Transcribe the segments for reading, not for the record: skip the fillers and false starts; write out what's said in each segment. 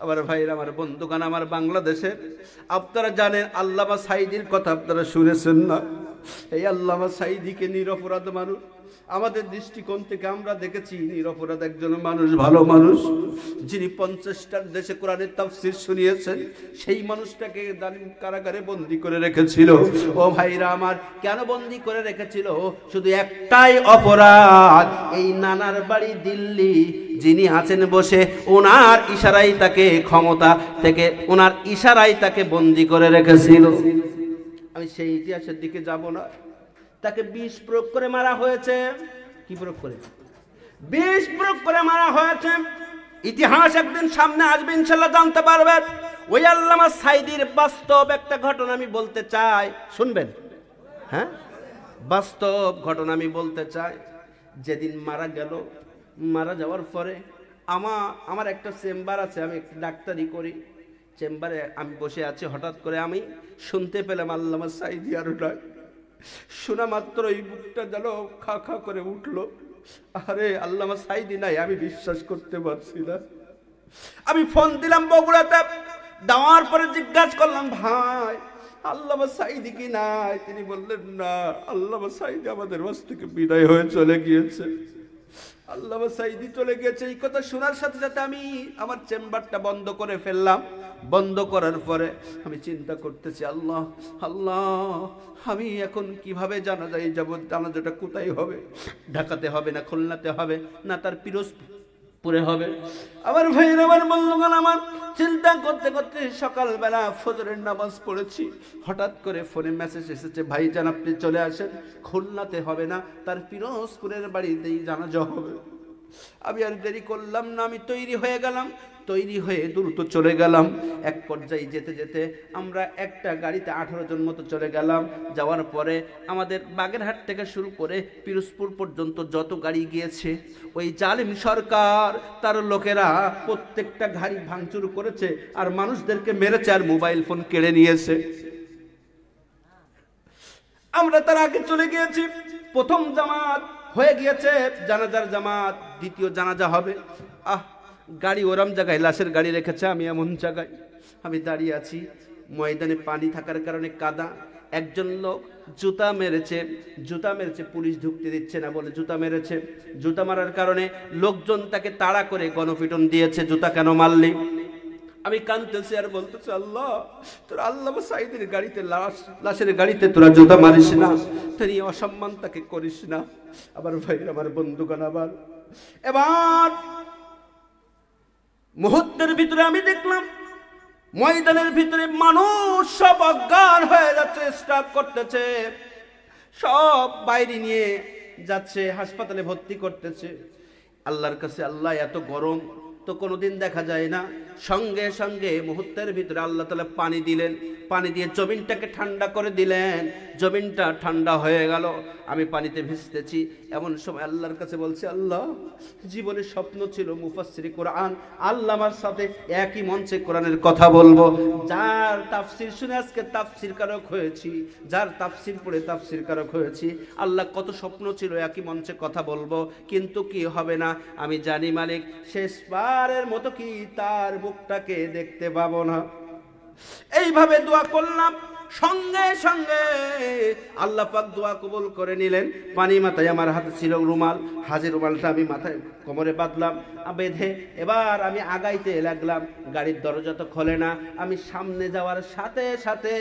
আমার ভাইরা, আমার বন্ধুগণ, আমার বাংলাদেশের আপনারা জানেন আল্লামা সাঈদীর কথা আপনারা শুনেছেন না? এই আল্লামা সাঈদীকে নিরপরাধ মানুষ, আমাদের দৃষ্টিকোণ থেকে আমরা দেখেছি নিরপরাধ একজন মানুষ, ভালো মানুষ, যিনি 50টার দেশে কোরআনের তাফসীর শুনিয়েছেন। সেই মানুষটাকে জালিম কারাগারে বন্দী করে রেখেছিল। ও ভাইরা আমার, কেন বন্দী করে রেখেছিল? শুধু একটাই অপরাধ, এই নানার বাড়ি দিল্লি যিনি আছেন বসে, ওনার ইশারায় তাকে ক্ষমতা থেকে, ওনার ইশারায় তাকে বন্দী করে রেখেছিল। আমি সেই ইতিহাসের দিকে যাব না। তাকে বিষ প্রয়োগ করে মারা হয়েছে। কি প্রয়োগ করে? বিষ প্রয়োগ করে মারা হয়েছে। ইতিহাস একদিন সামনে আসবে, ইনশাআল্লাহ জানতে পারবেন। ওই আল্লামা সাঈদীর বাস্তব একটা ঘটনা আমি বলতে চাই, শুনবেন? হ্যাঁ, বাস্তব ঘটনা আমি বলতে চাই। যেদিন মারা গেল, মারা যাওয়ার পরে আমার একটা চেম্বার আছে, আমি একটু ডাক্তারি করি। চেম্বারে আমি বসে আছি, হঠাৎ করে আমি শুনতে পেলাম আল্লামা সাঈদী আর নাই। শোনা মাত্র এই বুকটা যেন খা খা করে উঠলো। আরে আল্লামা সাঈদী নাই, আমি বিশ্বাস করতে পারছি না। আমি ফোন দিলাম বগুড়াতে, দেওয়ার পরে জিজ্ঞাসা করলাম, ভাই আল্লামা সাঈদী কি নাই? তিনি বললেন, না, আল্লামা সাঈদী আমাদের মাঝ থেকে বিদায় হয়ে চলে গিয়েছে। আল্লামা সাঈদী চলে গেছে, এই কথা শোনার সাথে সাথে আমি আমার চেম্বারটা বন্ধ করে ফেললাম। বন্ধ করার পরে আমি চিন্তা করতেছি, আল্লাহ আল্লাহ, আমি এখন কিভাবে জানাজায় যাব? জানাজাটা কোথায় হবে? ঢাকাতে হবে না খুলনাতে হবে না তার পিরোজপুরে হবে? আমার ভাইয়ের, আমার বন্ধুগণ, আমার চিন্তা করতে করতে সকালবেলা ফজরের নামাজ পড়েছি। হঠাৎ করে ফোনে মেসেজ এসেছে, ভাইজান আপনি চলে আসেন, খুলনাতে হবে না তার পিরোজপুরের বাড়িতেই জানাজা হবে। আমি আর দেরি করলাম না, আমি তৈরি হয়ে গেলাম। তৈরি হয়ে দ্রুত চলে গেলাম। এক পর্যায়ে যেতে যেতে আমরা একটা গাড়িতে 18 জন মতো চলে গেলাম। যাওয়ার পরে আমাদের বাগেরহাট থেকে শুরু করে পিরোজপুর পর্যন্ত যত গাড়ি গিয়েছে, ওই জালিম সরকার তার লোকেরা প্রত্যেকটা গাড়ি ভাঙচুর করেছে আর মানুষদেরকে মেরেছে আর মোবাইল ফোন কেড়ে নিয়েছে। আমরা তার আগে চলে গিয়েছি। প্রথম জামাত হয়ে গিয়েছে, জানাজার জামাত, দ্বিতীয় জানাজা হবে। গাড়ি ওরম জায়গায়, লাশের গাড়ি রেখেছে, আমি এমন জায়গায় আমি দাঁড়িয়ে আছি। ময়দানে পানি থাকার কারণে কাদা। একজন লোক জুতা মেরেছে, পুলিশ ঢুকতে দিচ্ছে না বলে জুতা মেরেছে। জুতা মারার কারণে লোকজন তাকে তাড়া করে গণপিটন দিয়েছে, জুতা কেন মারলি? আমি কাঁদতেছি আর বলতেছি, আল্লাহ তোরা আল্লামা সাঈদীর গাড়িতে, লাশের গাড়িতে তোরা জুতা মারিস না, তোর অসম্মান তাকে করিস না। আবার ভাই, আমার বন্ধুগণ, আবার এবার মুহূর্তের ভিতরে আমি দেখলাম ময়দানের ভিতরে মানুষ সব অজ্ঞান হয়ে যাচ্ছে, স্ট্রাক করতেছে, সব বাইরে নিয়ে যাচ্ছে, হাসপাতালে ভর্তি করতেছে। আল্লাহর কাছে, আল্লাহ এত গরম তো কোনোদিন দেখা যায় না। সঙ্গে সঙ্গে মুহূর্তের ভিতরে আল্লাহ তাআলা পানি দিলেন, পানি দিয়ে জমিনটাকে ঠান্ডা করে দিলেন। জমিনটা ঠান্ডা হয়ে গেল, আমি পানিতে ভিজতেছি। এমন সময় আল্লাহর কাছে বলছি, আল্লাহ জীবনের স্বপ্ন ছিল মুফাসসির কোরআন আল্লামার সাথে একই মঞ্চে কোরআনের কথা বলবো। যার তাফসির শুনে আজকে তাফসির কারক হয়েছি, যার তাফসির পড়ে তাফসির কারক হয়েছি। আল্লাহ কত স্বপ্ন ছিল একই মঞ্চে কথা বলবো, কিন্তু কি হবে না আমি জানি মালিক, শেষবারের মতো কি তার মুখটাকে দেখতে পাবো না। এইভাবে দোয়া করলাম, সঙ্গে সঙ্গে আল্লাহ পাক দোয়া কবুল করে নিলেন। পানি মাথায়, আমার হাতে ছিল রুমাল, হাজির রুমালটা আমি মাথায় কোমরে বাঁধলাম, বেঁধে এবার আমি আগাইতে লাগলাম। গাড়ির দরজা তো খোলে না। আমি সামনে যাওয়ার সাথে সাথে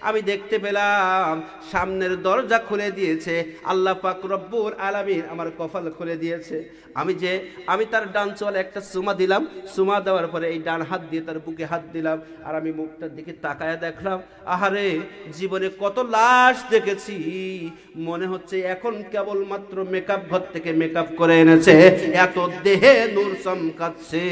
আমি দেখতে পেলাম সামনের দরজা খুলে দিয়েছে আল্লাহ পাক রব্বুল আলামিন, আমার কপাল খুলে দিয়েছে। আমি তার ডান চোয়ালে একটা চুমা দিলাম। চুমা দেওয়ার পরে এই ডান হাত দিয়ে তার বুকে হাত দিলাম, আর আমি মুখটার দিকে তাকায় দেখলাম, আহারে জীবনে কত লাশ দেখেছি, মনে হচ্ছে এখন কেবলমাত্র মেকআপ ঘর থেকে মেকআপ করে এনেছে, এত দেহে নূর চমকাচ্ছে।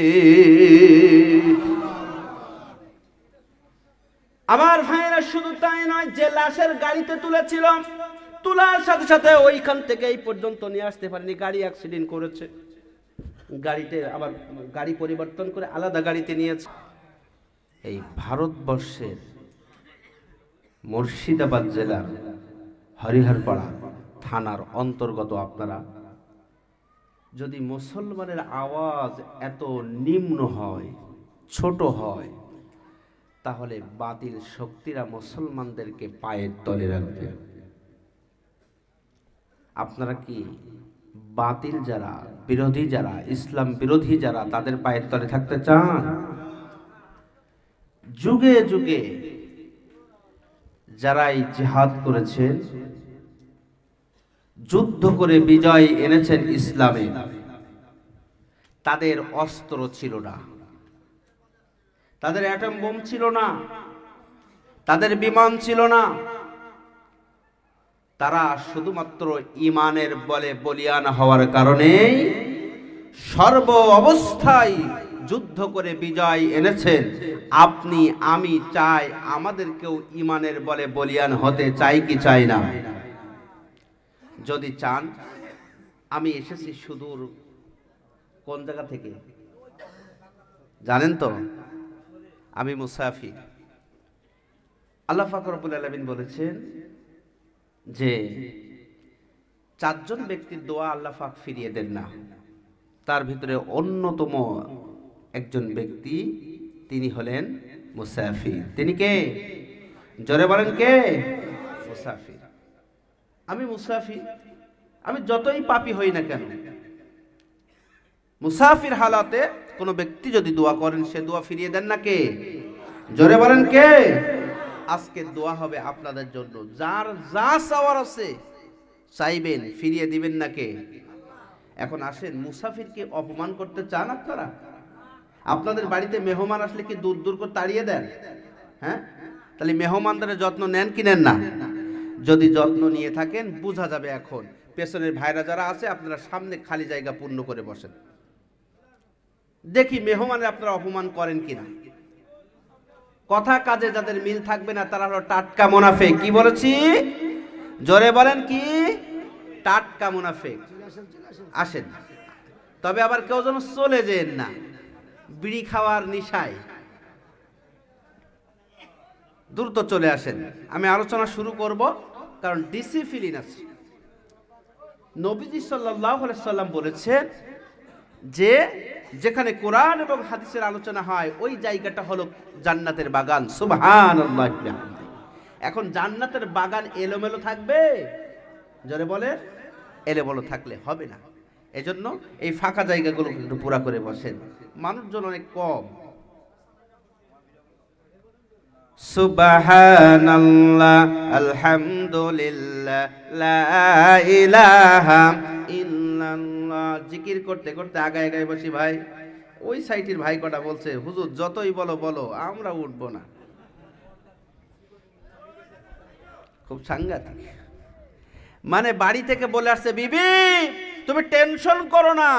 আমার ভাইয়েরা, শুধু তাই নয়, যে লাশের গাড়িতে তুলেছিল, তোলার সাথে সাথে ওইখান থেকে এই পর্যন্ত নিয়ে আসতে পারেনি, গাড়ি অ্যাক্সিডেন্ট করেছে। গাড়িতে আবার গাড়ি পরিবর্তন করে আলাদা গাড়িতে নিয়েছে। এই ভারতবর্ষের মুর্শিদাবাদ জেলার হরিহরপাড়া থানার অন্তর্গত আপনারা যদি মুসলমানের আওয়াজ এত নিম্ন হয়, ছোট হয়, তাহলে বাতিল শক্তিরা মুসলমানদেরকে পায়ের তলে রাখবে। আপনারা কি বাতিল যারা, বিরোধী যারা, ইসলাম বিরোধী যারা, তাদের পায়ের তলে থাকতে চান? যুগে যুগে যারাই জিহাদ করেছেন, যুদ্ধ করে বিজয় এনেছেন ইসলামে, তাদের অস্ত্র ছিল না, তাদের অ্যাটম বোম ছিল না, তাদের বিমান ছিল না। তারা শুধুমাত্র ঈমানের বলে বলিয়ান হওয়ার কারণে সর্ব অবস্থায় যুদ্ধ করে বিজয় এনেছেন। আপনি আমি চাই আমাদেরকেও ঈমানের বলে বলিয়ান হতে, চাই কি চাই না? যদি চান, আমি এসেছি সুদূর কোন জায়গা থেকে জানেন তো? আমি মুসাফির। আল্লাহ পাক রব্বুল আলামিন বলেছেন যে 4 জন ব্যক্তির দোয়া আল্লাহ পাক ফিরিয়ে দেন না। তার ভিতরে অন্যতম একজন ব্যক্তি, তিনি হলেন মুসাফির। তিনি কে? জোরে বলেন কে? মুসাফির। আমি মুসাফির, আমি যতই পাপী হই না কেন, মুসাফির হালাতে কোন ব্যক্তি যদি দোয়া করেন, সে দোয়া ফিরিয়ে দেন না কে? জোরে বলেন কে? আজকে দোয়া হবে আপনাদের জন্য, যার যা চাওয়ার আছে চাইবেন, ফিরিয়ে দিবেন না কে? এখন আসেন, মুসাফিরকে অপমান করতে চান আপনারা? আপনাদের বাড়িতে মেহমান আসলে কি দূর দূর করে তাড়িয়ে দেন? হ্যাঁ, তাহলে মেহমানদের যত্ন নেন কি নেন না? যদি যত্ন নিয়ে থাকেন, বোঝা যাবে। এখন পেছনের ভাইরা যারা আছে, আপনারা সামনে খালি জায়গা পূর্ণ করে বসেন, দেখি মেহমানের আপনারা অপমান করেন কিনা। কথা কাজে যাদের মিল থাকবে না, তারা হলো টাটকা মুনাফিক। কি বলেছি? জোরে বলেন কি? টাটকা মুনাফিক। আসেন, তবে আবার কেউ যেন চলে যেন না বিড়ি খাওয়ার নিশায়, দ্রুত চলে আসেন। আমি আলোচনা শুরু করব, কারণ ডিসিপ্লিন আছে। নবীজি সাল্লাল্লাহু আলাইহি সাল্লাম বলেছেন যে যেখানে কোরআন এবং হাদিসের আলোচনা হয়, ওই জায়গাটা হলো জান্নাতের বাগান। সুবহানাল্লাহ। এখন জান্নাতের বাগান এলোমেলো থাকবে? জোরে বলে, এলোমেলো থাকলে হবে না। এজন্য এই ফাঁকা জায়গাগুলো একটু পুরা করে বসেন, মানুষজন অনেক কম। সুবহানাল্লাহ, আলহামদুলিল্লাহ, লা ইলাহা ইল্লাল্লাহ। জিকির করতে করতে আগায় আগায় বসি ভাই। ওই সাইটের ভাই কটা বলছে, হুজুর যতই বলো বলো, আমরা উঠবো না। খুব সাংঘাতিক। মানে বাড়ি থেকে বলে আসছে, বিবি তুমি টেনশন করো না,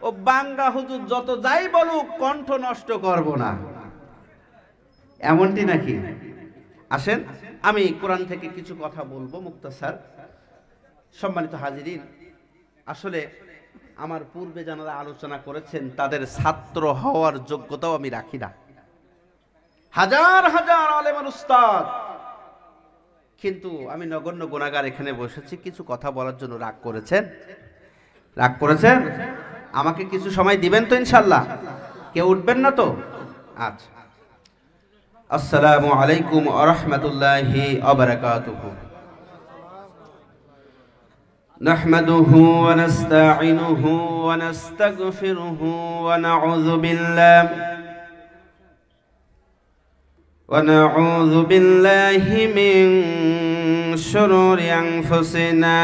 ও বাঙ্গা হুজুর যত যাই বলুক, কণ্ঠ নষ্ট করব না। এমনটি নাকি? আসেন, আমি কোরআন থেকে কিছু কথা বলবো মুক্তাসার। সম্মানিত হাজিরিন, আসলে আমার পূর্বে যারা আলোচনা করেছেন, তাদের ছাত্র হওয়ার যোগ্যতাও আমি রাখি না। হাজার হাজার আলেমের উস্তাদ, কিন্তু আমি নগণ্য গুনাহগার এখানে বসেছি। কিছু কথা বলার জন্য রাগ করেছেন? রাগ করেছেন? আমাকে কিছু সময় দিবেন তো ইনশাল্লাহ? কেউ উঠবেন না তো? আচ্ছা। আসসালামু আলাইকুম ওয়া রাহমাতুল্লাহি ওয়া বারাকাতুহু। নাহমাদুহু ওয়া নাস্তাঈনুহু ওয়া নাস্তাগফিরুহু ওয়া নাউযু বিল্লাহি মিন শুরুরি আনফুসিনা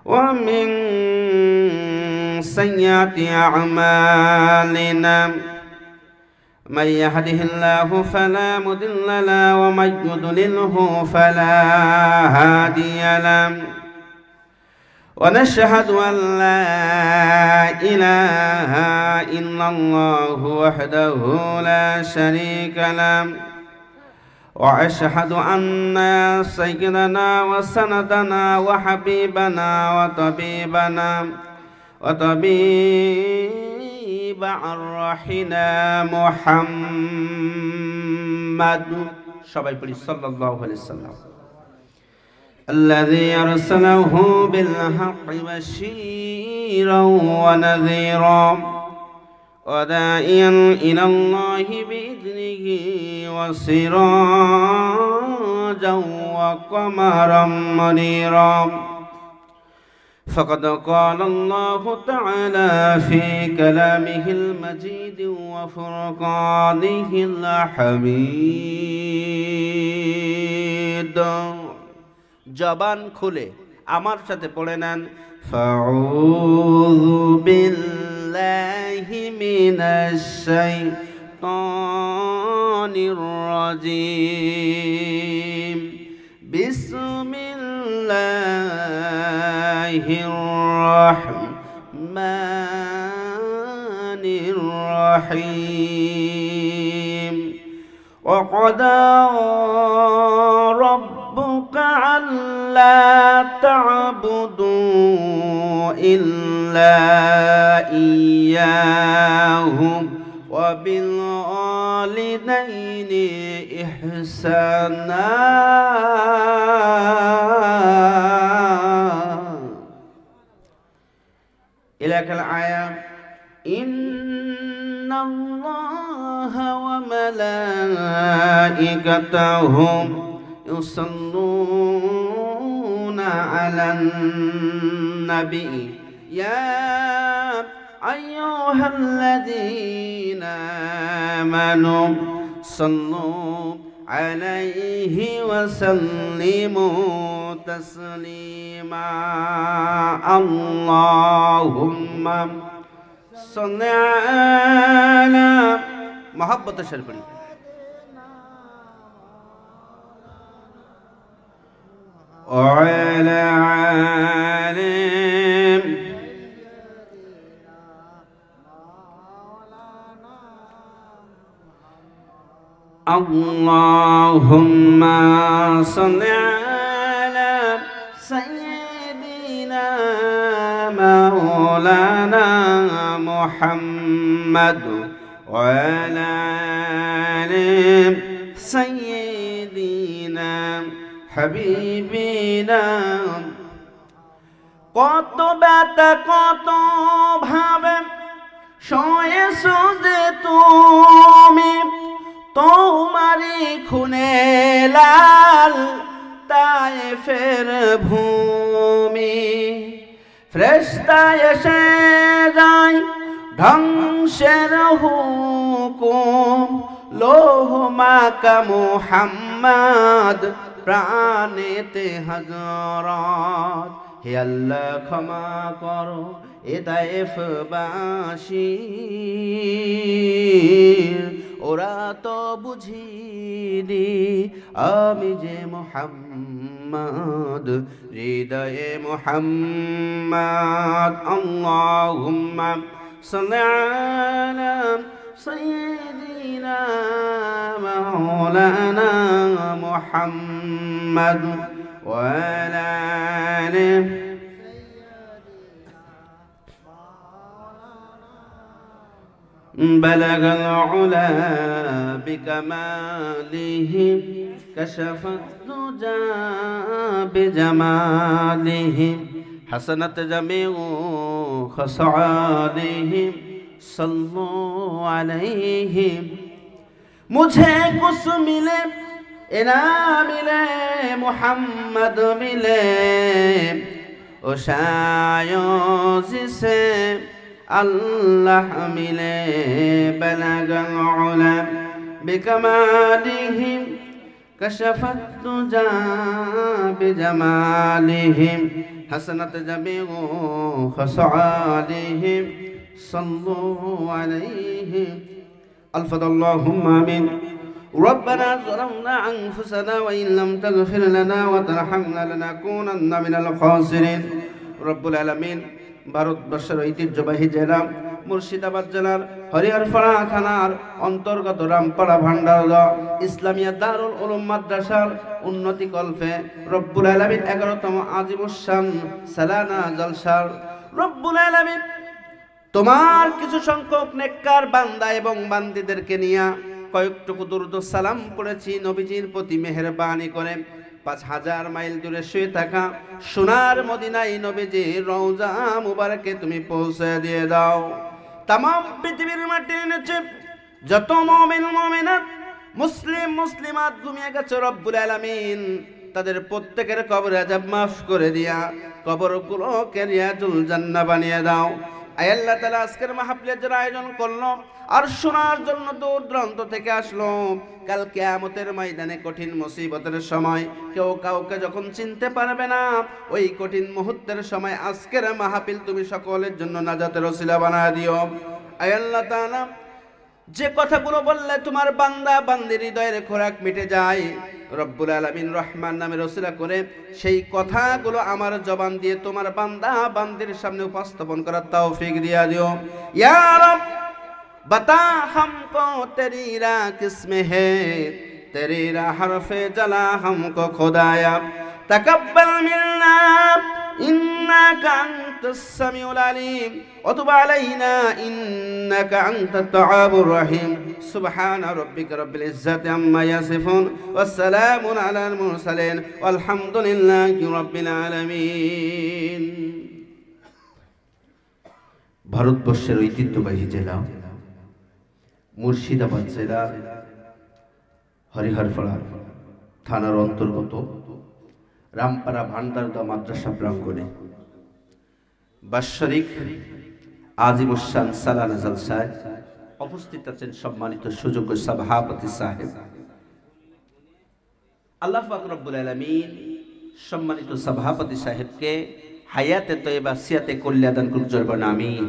ওয়া মিন সাইয়্যাতি আ'মালিনা। من يهده الله فلا مضل له ومن يضلله فلا هادي له ونشهد أن لا إله إلا الله وحده لا شريك له وأشهد أن سيدنا وسندنا وحبيبنا وطبيبنا رحنا محمد সবাই পড়ি সাল্লাল্লাহু আলাইহি ওয়াসাল্লাম। الذي أرسله بالحق بشيرا ونذيرا وداعيا إلى الله بإذنه وسراجا وقمرا منيرا فقد قال الله تعالى في كلامه المجيد وفرقانه الحميد জবান খুলে আমার সাথে পড়ে নেন ফাউযু বিল্লাহি মিনাশ শাইতানির রাজীম বিসমিল্লাহির রাহমানির রহিম وقضى ربك ألا تعبدوا إلا إياه وبالوالدين إحسانا إلى الآية إن الله وملائكته يصلون على النبي يا أيها الذين آمنوا صلوا عليه وسلموا تسليما اللهم صل على محبة الشريف وعلى عالم اللهم صل على سيدنا مولانا محمد وعلى آل سيدنا حبيبنا কত ব্যথা কত ভাবে সয়েছো যে তুমি তোমারি খুনে লাল তায়েফের ভূমি ফেরেশতা এসে যায় ধ্বংসের হুকুম লোহ মাকা মুহাম্মদ প্রাণেতে হযরত হে আল্লাহ ক্ষমা করো এ তায়েফবাসী ওরা তো বুঝিনি আমি যে মুহাম্মদ হৃদয়ে মুহাম্মদ আল্লাহুম্মা সাল্লি আলা সাইয়্যিদিনা মাওলানা মুহাম্মদ ওয়া আলা আলিহি بلغ العلا بكماله كشف الدجى بجماله حسنت جميع خصاله صلوا عليه मुझे कुछ मिले इना मिले मुहम्मद मिले ओ शायों जिसे अल्लाह मिले बलगल उला बिकमालिहिम कशफत दुजा बिजमालिहिम हसनत जमीउ खसालिहिम सल्लु अलैहि अल्फदल्लाहुम्मा आमीन ربنا ظلمنا أنفسنا وإن لم تغفر لنا وترحمنا لنكونن من الخاسرين رب العالمين ভারতবর্ষের ঐতিহ্যবাহী জেলা মুর্শিদাবাদ জেলার হরিহরপাড়া থানার অন্তর্গত রামপাড়া ভান্ডারদহ ইসলামিয়া দারুল উলুম মাদ্রাসার উন্নতি কল্পে রব্বুল আলামিন 11তম আজিমুশান সালানা জলসার রব্বুল আলামিন তোমার কিছু সংখ্যক নেককার বান্দা এবং বান্দীদেরকে নিয়ে কয়েকটুকু দুরূদ সালাম পড়েছি নবীজির প্রতি মেহেরবানি করে 5000 মাইল দূরে শুয়ে থাকা সোনার মদিনায় নবীজির রওজা মুবারকে তুমি পৌঁছে দিয়ে দাও তাম পৃথিবীর মাটির নিচে যত মুমিন মুমিনাত মুসলিম মুসলিমাত ঘুমিয়ে গেছে রব্বুল আলামিন তাদের প্রত্যেকের কবর আযাব মাফ করে দিয়া কবরগুলোকে রিয়াজুল জান্নাহ বানিয়ে দাও। আয় আল্লাহ তাআলা আজকের মাহফিলের যারা আয়োজন করলো আর শোনার জন্য দূর দূরান্ত থেকে আসলো, কাল কিয়ামতের ময়দানে কঠিন মুসিবতের সময় কেউ কাউকে যখন চিনতে পারবে না, ওই কঠিন মুহূর্তের সময় আজকের মাহফিল তুমি সকলের জন্য নাজাতের ওসিলা বানায় দিও। আয় আল্লাহ তাআলা যে কথাগুলো বললে তোমার বান্দা বান্দির হৃদয়ের খোরাক মিটে যায়, রব্বুল আলামিন রহমান নামের ওসিলা করে সেই কথাগুলো আমার জবান দিয়ে তোমার বান্দা বান্দির সামনে উপস্থাপন করার তৌফিক দিয়া দিও। ইয়া রব बता हमको तेरी रा किसमें है, तेरी रा हरफे जला हमको खुदाया, तकब्बल मिन्ना इन्नका अंतस समीउल अलीम व तुब अलैना इन्नका अंतत तव्वाबुर रहीम। सुब्हान रब्बिका रब्बिल इज्जति अम्मा यासिफून व सलामुन अलाल मुरसलीन वल्हम्दुलिल्लाहि रब्बिल आलामीन। ভারতবর্ষের ঐতিহ্যবাহী জেলা মুর্শিদাবাদ জেলার হরিহরপাড়া থানার অন্তর্গত রামপাড়া ভান্ডারদা মাদ্রাসা প্রাঙ্গণে বাৎসরিক আজিমুসান সালানা জলসায় উপস্থিত আছেন সম্মানিত সুযোগ্য সভাপতি সাহেব। আল্লাহ পাক রব্বুল আলামিন সম্মানিত সভাপতি সাহেবকে হায়াতে তয়্যিবা সিয়াতে কল্যাণ করুক, জোরে বলেন আমিন।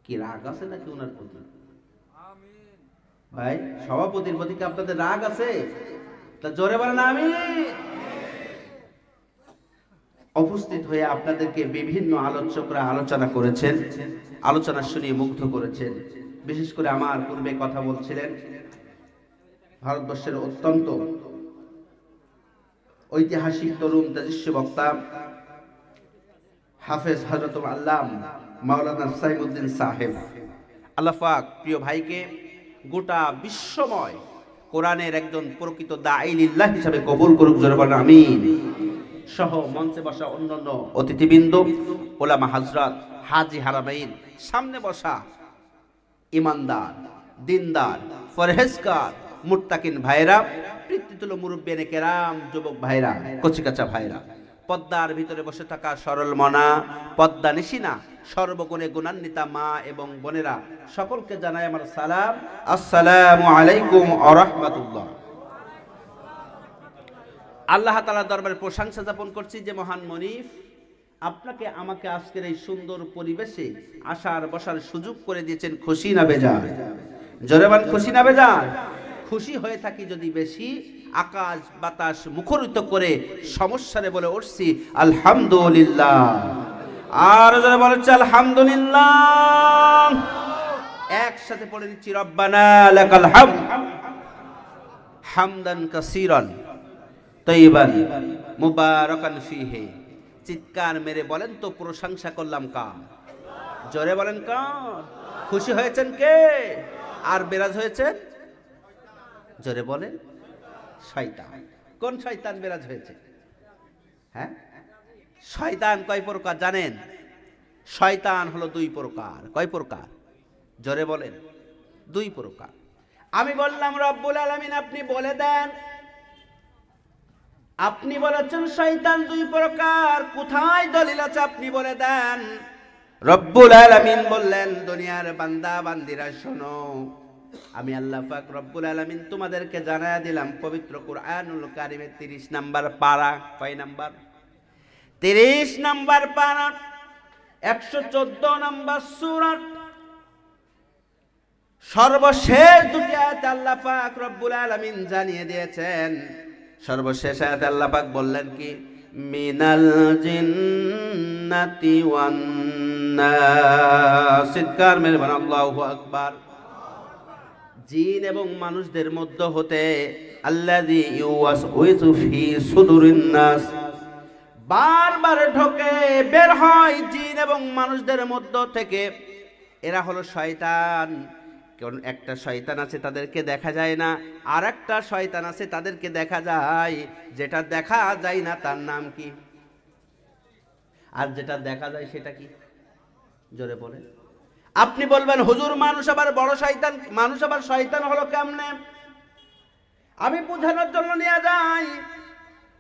কি রাগ আছে নাকি ওনার প্রতি? ভাই সভাপতির প্রতি কি আপনাদের রাগ আছে? তা জোরে বলেন আমিন। উপস্থিত হয়ে আপনাদেরকে বিভিন্ন আলোচকরা আলোচনা করেছেন, আলোচনা শুনিয়ে মুগ্ধ করেছেন। বিশেষ করে আমার পূর্বে কথা বলছিলেন ভারতবর্ষের অত্যন্ত ঐতিহাসিক তরুণ তেজস্বী বক্তা হাফেজ হযরতুল আল্লাম মাওলানা সাইমুদ্দিন সাহেব। আল্লাহ পাক প্রিয় ভাইকে গোটা বিশ্বময় কোরআনের একজন প্রকৃত দাঈলিল্লাহ হিসেবে কবুল করুক, জোরে বলেন আমিন। সহ মঞ্চে বসা অন্যান্য অতিথিবৃন্দ, ওলামা হযরত, হাজী হারামাইন, সামনে বসা ইমানদার, দিনদার, পরহেজগার, মুত্তাকিন ভাইরা, পিতৃতুল্য মুরব্বিয়ানে কেরাম, যুবক ভাইরা, কচিকাচা ভাইরা, পদ্মার ভিতরে বসে থাকা সরল মনা, পদ্মা নিশিনা, সর্বগুণে গুণান্বিতা মা এবং বোনেরা, সকলকে জানাই আমার সালাম, আসসালামু আলাইকুম ওয়া রাহমাতুল্লাহ। আল্লাহ তাআলার দরবারে প্রশংসা জ্ঞাপন করছি যে মহান মনিফ আপনাকে আমাকে আজকের এই সুন্দর পরিবেশে আসার বসার সুযোগ করে দিয়েছেন। খুশি না বেজার? জোরে বলেন খুশি না বেজার? খুশি হয়ে থাকি যদি বেশি, আকাশ বাতাস মুখরিত করে সমস্যারে বলে উঠছি আলহামদুলিল্লাহ। আর যারা বলেছে আলহামদুলিল্লাহ, একসাথে পড়ে দিচ্ছি রব্বানা লাকাল হামদ হামদান কাসীরান তাইয়িবান মুবারাকান ফীহি। চিৎকার মেরে বলেন তো প্রশংসা করলাম কার? জোরে বলেন কার? খুশি হয়েছেন কে? আর বেরাজ হয়েছেন? জোরে বলেন শয়তান। কোন শয়তান বেরাজ হয়েছে? হ্যাঁ, শয়তান কয় প্রকার জানেন? শয়তান হলো দুই প্রকার। কয় প্রকার? জোরে বলেন দুই প্রকার। আমি বললাম রব্বুল আলামিন আপনি বলে দেন। আপনি বলেছেন শয়তান দুই প্রকার, কোথায় দলিল আছে আপনি বলে দেন। রব্বুল আলামিন বললেন দুনিয়ার বান্দা বান্দিরা শোনো, আমি আল্লাহ পাক রব্বুল আলামিন তোমাদেরকে জানায়া দিলাম পবিত্র কুরআনুল কারীমের 30 নাম্বার পারা। কয় নাম্বার? 30 নাম্বার পারা, 114 নাম্বার সূরা, সর্বশেষ দুটি আয়াতে আল্লাহ পাক রব্বুল আলামিন জানিয়ে দিয়েছেন। সর্বশেষ আয়াতে আল্লাহ পাক বললেন কি? মিনাল জিন্নাতি ওয়ান নাস। চিৎকার মেরে বলেন আল্লাহু আকবার। জিন এবং মানুষদের মধ্য হতে আল্লাযী ইউওয়াসউইসু ফি সুদুরিন নাস, বারবার ঢোকে বের হয় জিন এবং মানুষদের মধ্য থেকে। এরা হলো শয়তান। কারণ একটা শয়তান আছে তাদেরকে দেখা যায় না, আর একটা শয়তান আছে তাদেরকে দেখা যায়। যেটা দেখা যায় না তার নাম কি? আর যেটা দেখা যায় সেটা কি? জোরে বলে। আপনি বলবেন হুজুর মানুষ আবার বড় শয়তান, মানুষ আবার শয়তান হলো কেমনে? আমি বোঝানোর জন্য নিয়ে যাই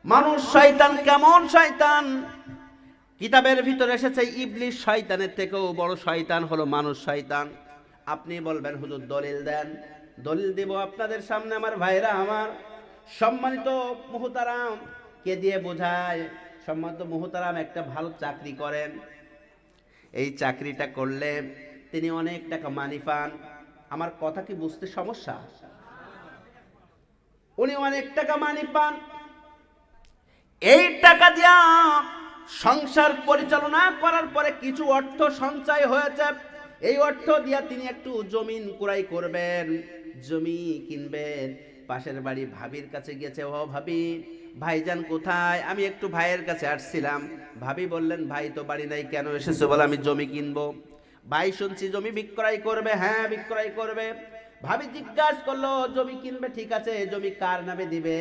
মানুষ শয়তান কেমন শয়তান। কিতাবের ভিতরে এসেছে ইবলিস শয়তানের থেকেও বড় শয়তান হলো মানুষ শয়তান। আপনি বলবেন হুজুর দলিল দেন। দলিল দেব আপনাদের সামনে আমার ভাইরা, আমার সম্মানিত মুহতারাম। কে দিয়ে বোঝায়? সম্মানিত মুহতারাম একটা ভালো চাকরি করেন, এই চাকরিটা করলে তিনি অনেক টাকা মানি পান। আমার কথা কি বুঝতে সমস্যা? উনি অনেক টাকা মানি পান, এই টাকা দিয়া সংসার পরিচালনা করার পরে কিছু অর্থ সঞ্চয় হয়েছে, এই অর্থ দিয়া তিনি একটু জমিন ক্রয় করবেন, জমি কিনবেন। পাশের বাড়ি ভাবির কাছে গিয়েছে, ও ভাবি, ভাইজান কোথায়? আমি একটু ভাইয়ের কাছে আসছিলাম। ভাবি বললেন, ভাই তো বাড়ি নাই, কেন এসেছো? বলে আমি জমি কিনবো। ভাই শুনছি জমি বিক্রয় করবে। হ্যাঁ বিক্রয় করবে। ভাবি জিজ্ঞাসা করলো, জমি কিনবে, ঠিক আছে, জমি কার নামে দিবে?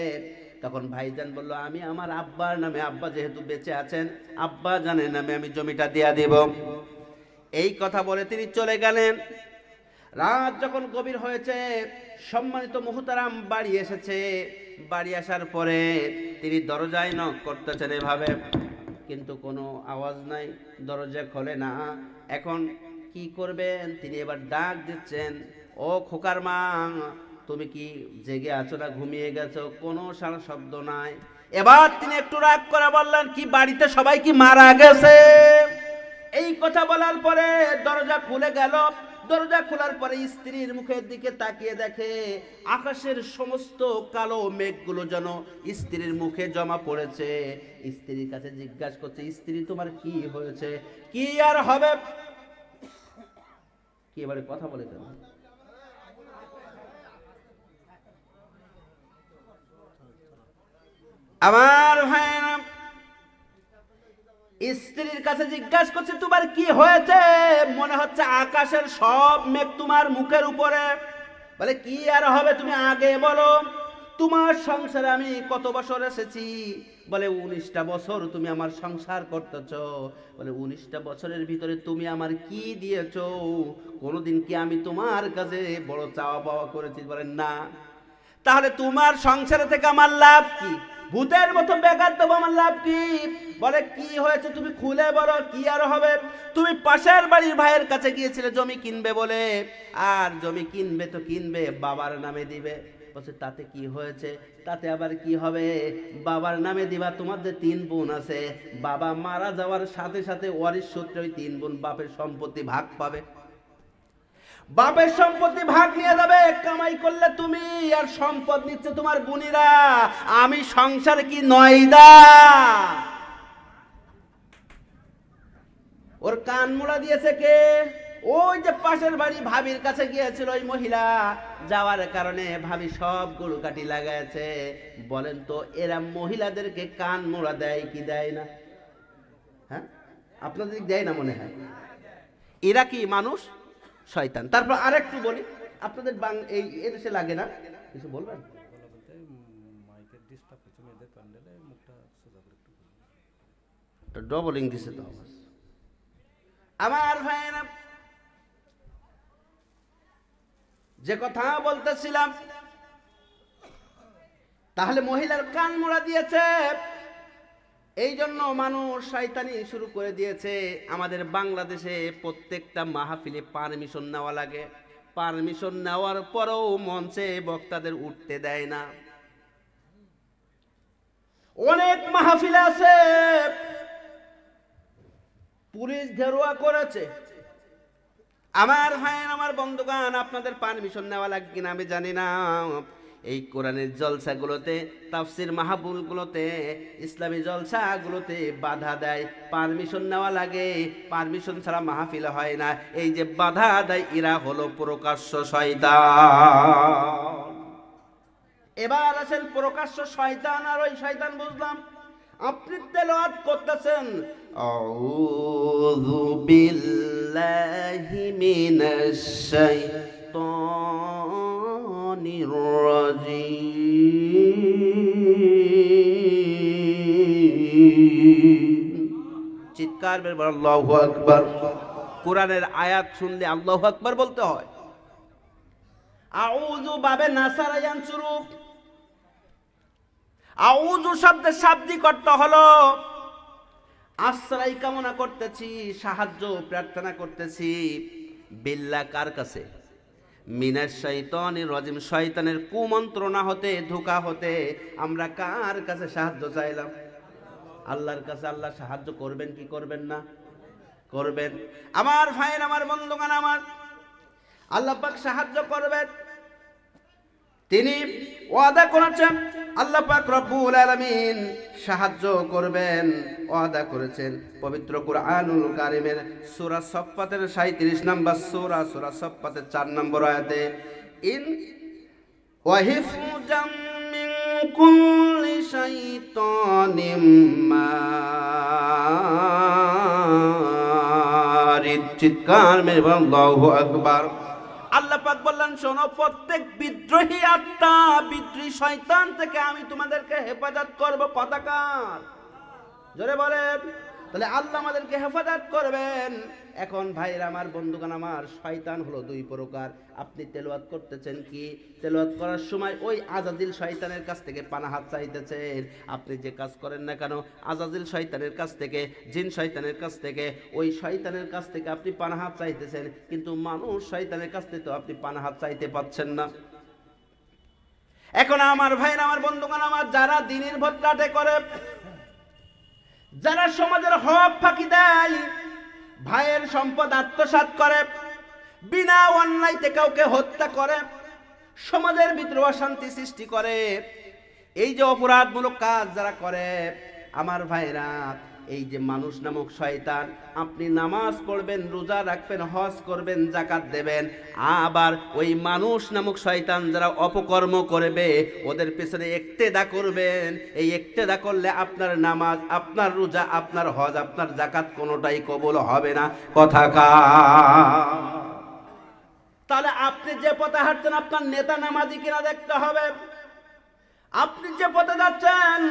তখন ভাইজান বলল, আমি আমার আব্বার নামে, আব্বা যেহেতু বেঁচে আছেন, আব্বা জানের নামে আমি জমিটা দিয়া দিব। এই কথা বলে তিনি চলে গেলেন। রাত যখন গভীর হয়েছে, সম্মানিত মুহতারাম বাড়ি এসেছে। বাড়ি আসার পরে তিনি দরজায় নক করতেছেন এভাবে, কিন্তু কোনো আওয়াজ নাই, দরজা খোলে না। এখন কি করবেন? তিনি এবার ডাক দিচ্ছেন, ও খোকার মা, তুমি কি জেগে আছো না ঘুমিয়ে গেছো? কোনো সারা শব্দ নাই। এবার তিনি একটু রাগ করে বললেন, কি বাড়িতে সবাই কি মারা গেছে? এই কথা বলার পরে দরজা খুলে গেল। দরজা খোলার পরে স্ত্রীর মুখের দিকে তাকিয়ে দেখে আকাশের সমস্ত কালো মেঘগুলো যেন স্ত্রীর মুখে জমা পড়েছে। স্ত্রীর কাছে জিজ্ঞাসা করছে, স্ত্রী তোমার কি হয়েছে? কি আর হবে? কি এবারে কথা বলে কেন? আমার ভাইরা, স্ত্রীর কাছে জিজ্ঞাসা করছে, তোমার কি হয়েছে? মনে হচ্ছে আকাশের সব মেঘ তোমার মুখের উপরে। বলে, কি আর হবে, তুমি আগে বলো। তোমার সংসারে আমি কত বছর এসেছি? বলে, 19টা বছর তুমি আমার সংসার করতেছ। বলে, 19টা বছরের ভিতরে তুমি আমার কি দিয়েছো? কোনোদিন কি আমি তোমার কাছে বড় চাওয়া পাওয়া করেছি? বলে, না। তাহলে তোমার সংসারে থেকে আমার লাভ কি? ভূতের মতো বেকার দেবো, আমার লাভ কি? বলে, কি হয়েছে তুমি খুলে বলো, কি আর হবে? তুমি পাশের বাড়ির ভাইয়ের কাছে গিয়েছিলে জমি কিনবে বলে, আর জমি কিনবে তো কিনবে, বাবার নামে দিবে। বলছে, তাতে কি হয়েছে? তাতে আবার কি হবে? বাবার নামে দিবা। তোমাদের 3 বোন আছে, বাবা মারা যাওয়ার সাথে সাথে ওয়ারিশ সূত্রে ওই 3 বোন বাপের সম্পত্তি ভাগ পাবে। বাপের সম্পত্তি ভাগ নিয়ে যাবে, কামাই করলে তুমি, আর সম্পদ নিচ্ছে তোমার বোনেরা। আমি সংসার কি নয়দা? ওর কান মোড়া দিয়েছে কে? ওই যে পাশের বাড়ি ভাবির কাছে গিয়েছিল ওই মহিলা, যাওয়ার কারণে ভাবি সব গরু কাটি লাগাইছে। বলেন তো, এরা মহিলাদেরকে কান মোড়া দেয় কি দেয় না? হ্যাঁ, আপনাদের দেয় না মনে হয়? এরা কি মানুষ? শয়তান। তারপর আরেকটু বলি, আপনাদের এই এদেশে লাগে না? কিছু বলবেন? ডবলিং দিছে তো আমার ভাইয়েরা। যে কথা বলতেছিলাম, তাহলে মহিলার কান মোড়া দিয়েছে, এই জন্য মানুষ শয়তানি শুরু করে দিয়েছে। আমাদের বাংলাদেশে প্রত্যেকটা মাহফিলে পারমিশন নেওয়া লাগে। পারমিশন নেওয়ার পরেও মঞ্চে বক্তাদের উঠতে দেয় না। অনেক মাহফিল আছে পুলিশ ঘেরোয়া করেছে। আমার ভাই, আমার বন্ধুগণ, আপনাদের পারমিশন নেওয়া লাগে কিনা আমি জানি না। এই কোরআনের জলসাগুলোতে, তাফসির মাহফিলগুলোতে, ইসলামী জলসাগুলোতে বাধা দেয়, পারমিশন নেওয়া লাগে। পারমিশন ছাড়া মাহফিল হয় না। এই যে বাধা দেয়, এরা হলো প্রকাশ্য শয়তান। এবার আছেন প্রকাশ্য শয়তান। আর ওই শয়তান বুঝলাম, আপনি তেলাওয়াত করতেছেন, আউযু বিল্লাহি মিনাশ শাইতানির রাজিম। চিৎকার বের, আল্লাহু আকবার। কোরআনের আয়াত শুনলে আল্লাহু আকবার বলতে হয়। আউযু বাবে নাসারা ইয়ানসুরু, আউযু শব্দের শাব্দিক অর্থ হলো আশ্রয় কামনা করতেছি, সাহায্য প্রার্থনা করতেছি। বিল্লাহ কার কাছে? মিনাশ শাইতানির রাজিম, শয়তানের কুমন্ত্রণা হতে, ধোঁকা হতে আমরা কার কাছে সাহায্য চাইলাম? আল্লাহর কাছে। আল্লাহ সাহায্য করবেন কি করবেন না? করবেন। আমার ভাইয়ের, আমার বন্ধুগণ, আমার আল্লাহ পাক সাহায্য করবেন, তিনি ওয়াদা করেছেন। আল্লাহ পাক রব্বুল আলামিন সাহায্য করবেন, ওয়াদা করেছেন। পবিত্র কুরআনুল কারীমের সূরা সফফাতের 37 নম্বর সূরা সফফাতের 4 নম্বর আয়াতে ইন ওয়াহিফুজাম মিন কুল্লি শাইতানিম মারিদ, চিৎকার মেরে বলুন আল্লাহু আকবার। আল্লাহ পাক বললেন, শোনো, প্রত্যেক বিদ্রোহী আত্মা, বিদ্রোহী শয়তান থেকে আমি তোমাদেরকে হেফাজত করব। কথাকার জোরে বলেন। তাহলে আল্লাহ আমাদেরকে হেফাজত করবেন। এখন ভাইরা আমার, বন্ধুগণ আমার, শয়তান হলো দুই প্রকার। আপনি তেলাওয়াত করতেছেন, কি তেলাওয়াত করার সময় ওই আজাজিল শয়তানের কাছ থেকে পানাহাত চাইতেছেন। আপনি যে কাজ করেন না কেন, আজাজিল শয়তানের কাছ থেকে, জিন শয়তানের কাছ থেকে, ওই শয়তানের কাছ থেকে আপনি পানাহাত চাইতেছেন, কিন্তু মানুষ শয়তানের কাছ থেকে তো আপনি পানাহাত চাইতে পাচ্ছেন না। এখন আমার ভাইরা, আমার বন্ধুগণ আমার, যারা দিনের ভোট্টাটে করে, যারা সমাজের হক ফাঁকি দেয়, ভাইয়ের সম্পদ আত্মসাৎ করে, বিনা অন্যায়তে কাউকে হত্যা করে, সমাজের ভিতরে অশান্তি সৃষ্টি করে, এই যে অপরাধমূলক কাজ যারা করে, আমার ভাইরা, এই যে মানুষ নামক শয়তান, আপনি নামাজ পড়বেন, রোজা রাখবেন, হজ করবেন, যাকাত দেবেন, আবার ওই মানুষ নামক শয়তান যারা অপকর্ম করবে, ওদের পেছনে ইক্তেদা করবেন। এই ইক্তেদা করলে আপনার নামাজ, আপনার রোজা, আপনার হজ, আপনার যাকাত কোনোটাই কবুল হবে না। কথা তাহলে আপনি যে পথে হাঁটছেন, আপনার নেতা নামাজি কিনা দেখতে হবে। আপনি যে পথে যাচ্ছেন,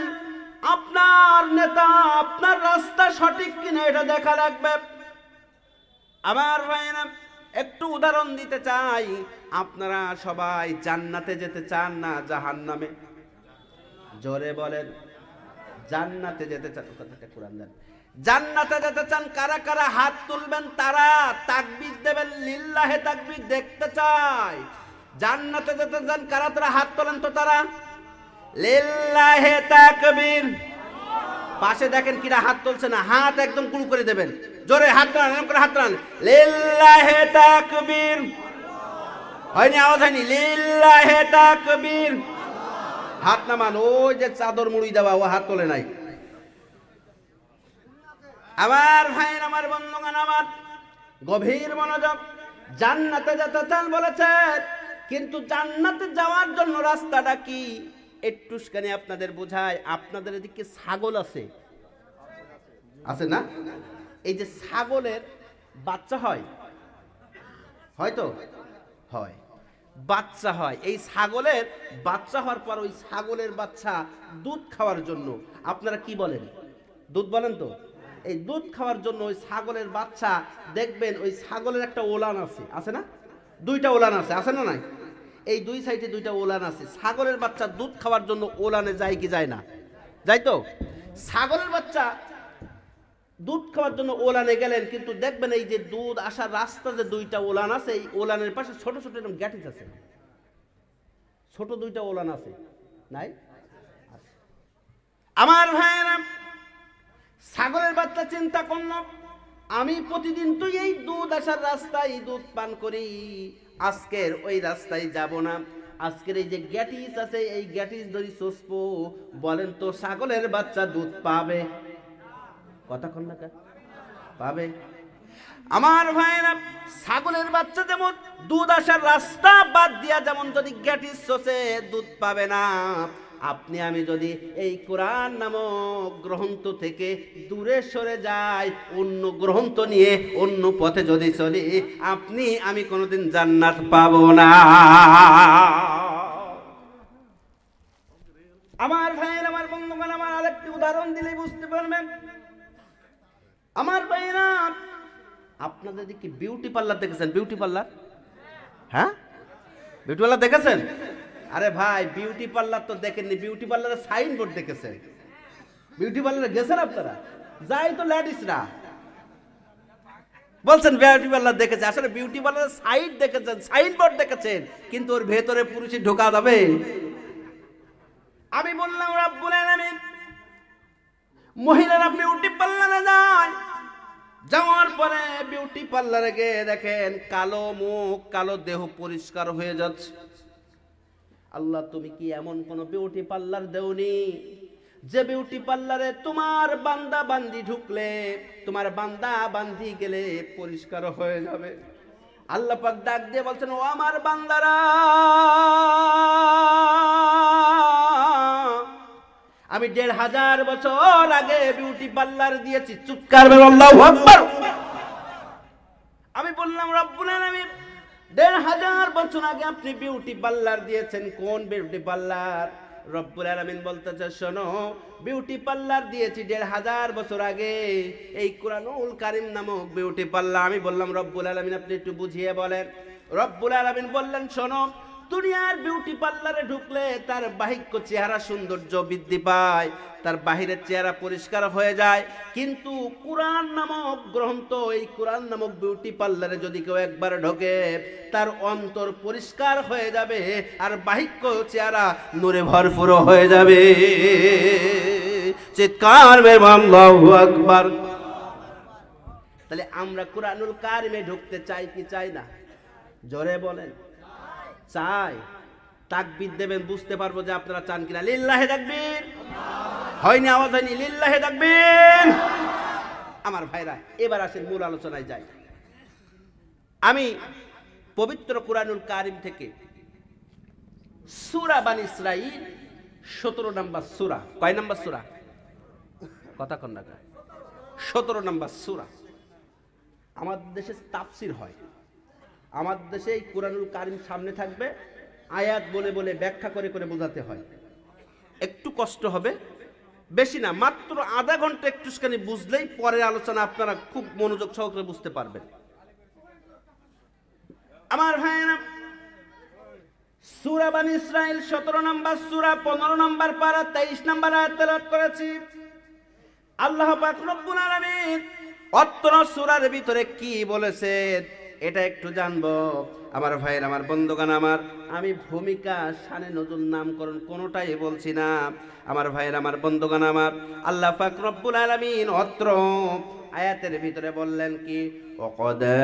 আপনার নেতা, আপনার রাস্তা সঠিক কিনা এটা দেখা লাগবে। আমার ভাইরা, একটু উদাহরণ দিতে চাই। আপনারা সবাই জান্নাতে যেতে চান না জাহান্নামে? জোরে বলেন। জান্নাতে যেতে চান? কথাটা কোরআন দেন। জান্নাতে যেতে চান কারা কারা? হাত তুলবেন, তারা তাকবীর দেবেন, লিল্লাহে তাকবীর দেখতে চাই। জান্নাতে যেতে চান কারা? তারা হাত তোলেন তো, তারা লিল্লাহে তাকবীর। পাশে দেখেন কিরা হাত তুলছে না, হাত একদম কুল করে দেবেন। জোরে হাত টান, এরকম করে হাত টান, লিল্লাহে তাকবীর। হয়নি? আওয়াজ হয়নি? লিল্লাহে তাকবীর। হাত নামান। ওই যে চাদর মুড়ি দেওয়া, ও হাত তোলে নাই। আমার ভাইয়ের, আমার বন্ধুগণ আমার, গভীর মনোযোগ। জান্নাতে যেতে চান বলেছে, কিন্তু জান্নাতে যাওয়ার জন্য রাস্তাটা কি একটুখানি আপনাদের বোঝায়। আপনাদের এদিকে ছাগল আছে, আছে না? এই যে ছাগলের বাচ্চা হয়, হয়তো হয়, বাচ্চা হয়। এই ছাগলের বাচ্চা হওয়ার পর ওই ছাগলের বাচ্চা দুধ খাওয়ার জন্য, আপনারা কি বলেন? দুধ বলেন তো? এই দুধ খাওয়ার জন্য ওই ছাগলের বাচ্চা, দেখবেন ওই ছাগলের একটা ওলান আছে, আছে না? দুইটা ওলান আছে, আছে না? নাই? এই দুই সাইডে দুইটা ওলান আছে। ছাগলের বাচ্চা দুধ খাওয়ার জন্য ওলানে যায় কি যায় না? যাই তো। ছাগলের বাচ্চা দুধ খাওয়ার জন্য ওলানে গেলেন, কিন্তু দেখবেন এই যে দুধ আসার রাস্তা যে দুইটা ওলান আছে, এই ওলানের পাশে ছোট ছোট এরকম গ্যাটিস আছে, ছোট দুইটা ওলান আছে, নাই? আমার ভাইয়েরা, ছাগলের বাচ্চা চিন্তা করল, আমি প্রতিদিন তো এই দুধ আসার রাস্তায় দুধ পান করি, আজকের ওই রাস্তায় যাব না। আজকের এই যে গ্যাটিস আছে, এই গ্যাটিস ধরি চষবো। বলেন তো, ছাগলের বাচ্চা দুধ পাবে? কতক্ষণ না পাবে? আমার ভাইরা, ছাগলের বাচ্চা যেমন দুধ আসার রাস্তা বাদ দিয়া যেমন যদি গ্যাটিস চষে দুধ পাবে না, আপনি আমি যদি এই কোরআন নামক গ্রন্থ থেকে দূরে সরে যাই, অন্য গ্রন্থ নিয়ে অন্য পথে যদি চলি, আপনি আমি কোনোদিন জান্নাত পাবো না। আমার ভাইয়ের, আমার বন্ধুগণ আমার, আরেকটি উদাহরণ দিলেই বুঝতে পারবেন। আমার ভাইয়েরা, আপনাদের দিকে বিউটি পার্লার দেখেছেন? বিউটি পার্লার, হ্যাঁ বিউটি পার্লার দেখেছেন? আরে ভাই বিউটি পার্লার তো দেখেননি, বিউটি পার্লারের সাইনবোর্ড দেখেছেন। বিউটি পার্লারে গেছেন আপনারা? যাই তো লেডিসরা বলছেন বিউটি পার্লার দেখেছে, আসলে বিউটি পার্লারের সাইড দেখেছেন, সাইনবোর্ড দেখেছেন, কিন্তু ওর ভেতরে পুরুষে ঢোকা যাবে? আমি বললাম রব্বুল আলামিন মহিলারা বিউটি পার্লারে যায়, যাওয়ার পরে বিউটি পার্লারে গিয়ে দেখেন কালো মুখ কালো দেহ পরিষ্কার হয়ে যাচ্ছে। আল্লাহ তুমি কি এমন কোন বিউটি পার্লার দেওনি যে বিউটি পার্লারে তোমার বান্দা বান্দি ঢুকলে, তোমার বান্দা বান্দি গেলে পরিষ্কার হয়ে যাবে? আল্লাহ পাক ডাক দিয়ে বলছেন, ও আমার বান্দারা, আমি ১,৫০০ বছর আগে বিউটি পার্লার দিয়েছি। চিৎকার করে আল্লাহু আকবার। আমি বললাম রব্বুল আলামিন ১,৫০০ বছর আগে আপনি বিউটি পার্লার দিয়েছেন, কোন বিউটি পার্লার? রব্বুল আলামিন বলতেছে, শোনো বিউটি পার্লার দিয়েছি ১,৫০০ বছর আগে, এই কুরআনুল কারীম নামক বিউটি পার্লার। আমি বললাম রব্বুল আলামিন আপনি একটু বুঝিয়ে বলেন। রব্বুল আলামিন বললেন, শোনো দুনিয়ার বিউটি পার্লারে ঢুকলে তার বাহ্যিক চেহারা সৌন্দর্য বৃদ্ধি পায়, তার বাহিরের চেহারা পরিষ্কার হয়ে যায়, কিন্তু কুরআন নামক গ্রন্থ, এই কুরআন নামক বিউটি পার্লারে যদি কেউ একবার ঢোকে তার অন্তর পরিষ্কার হয়ে যাবে আর বাহ্যিক চেহারা নূরে ভরপুর হয়ে যাবে। চিৎকার মেরে আল্লাহু আকবার। তাহলে আমরা কুরআনুল কারীমে ঢুকতে চাই কি চাই না? জোরে বলেন। চাই। তাকবীর দেবেন, বুঝতে পারবো যে আপনারা চান কিনা। লিল্লাহি তাকবীর। হয়নি, আওয়াজ হয়নি। লিল্লাহি তাকবীর। আমার ভাইরা এবার আসেন মূল আলোচনায় যাই। আমি পবিত্র কুরআনুল কারীম থেকে সূরা বানী ইসরাঈল 17 নম্বর সূরা। কয় নম্বর সূরা? কথা কন না। 17 নম্বর সূরা। আমাদের দেশে তাফসীর হয়, আমাদের দেশে এই কুরআনুল কারীম সামনে থাকবে, আয়াত বলে বলে ব্যাখ্যা করে করে বোঝাতে হয়। একটু কষ্ট হবে, বেশি না, মাত্র আধা ঘন্টা একটুখানি বুঝলেই পরের আলোচনা আপনারা খুব মনোযোগ সহকারে বুঝতে পারবেন। আমার ভাইয়েরা, সূরা বানী ইসরাঈল 17 নম্বর সূরা 15 নম্বর পারা 23 নম্বর আয়াত তেলাওয়াত করেছি। আল্লাহ পাক রব্বুল আলামিন অত্র সূরার ভিতরে কি বলেছেন এটা একটু জানবো। আমার ভাইয়ের, আমার বন্ধুগণ, আমি ভূমিকা, শানে নজুল, নামকরণ কোনোটাই বলছি না। আমার ভাইয়ের, আমার বন্ধুগণ, আল্লাহ পাক রব্বুল আলামিন অত্র আয়াতের ভিতরে বললেন কি, ওয়াকাদা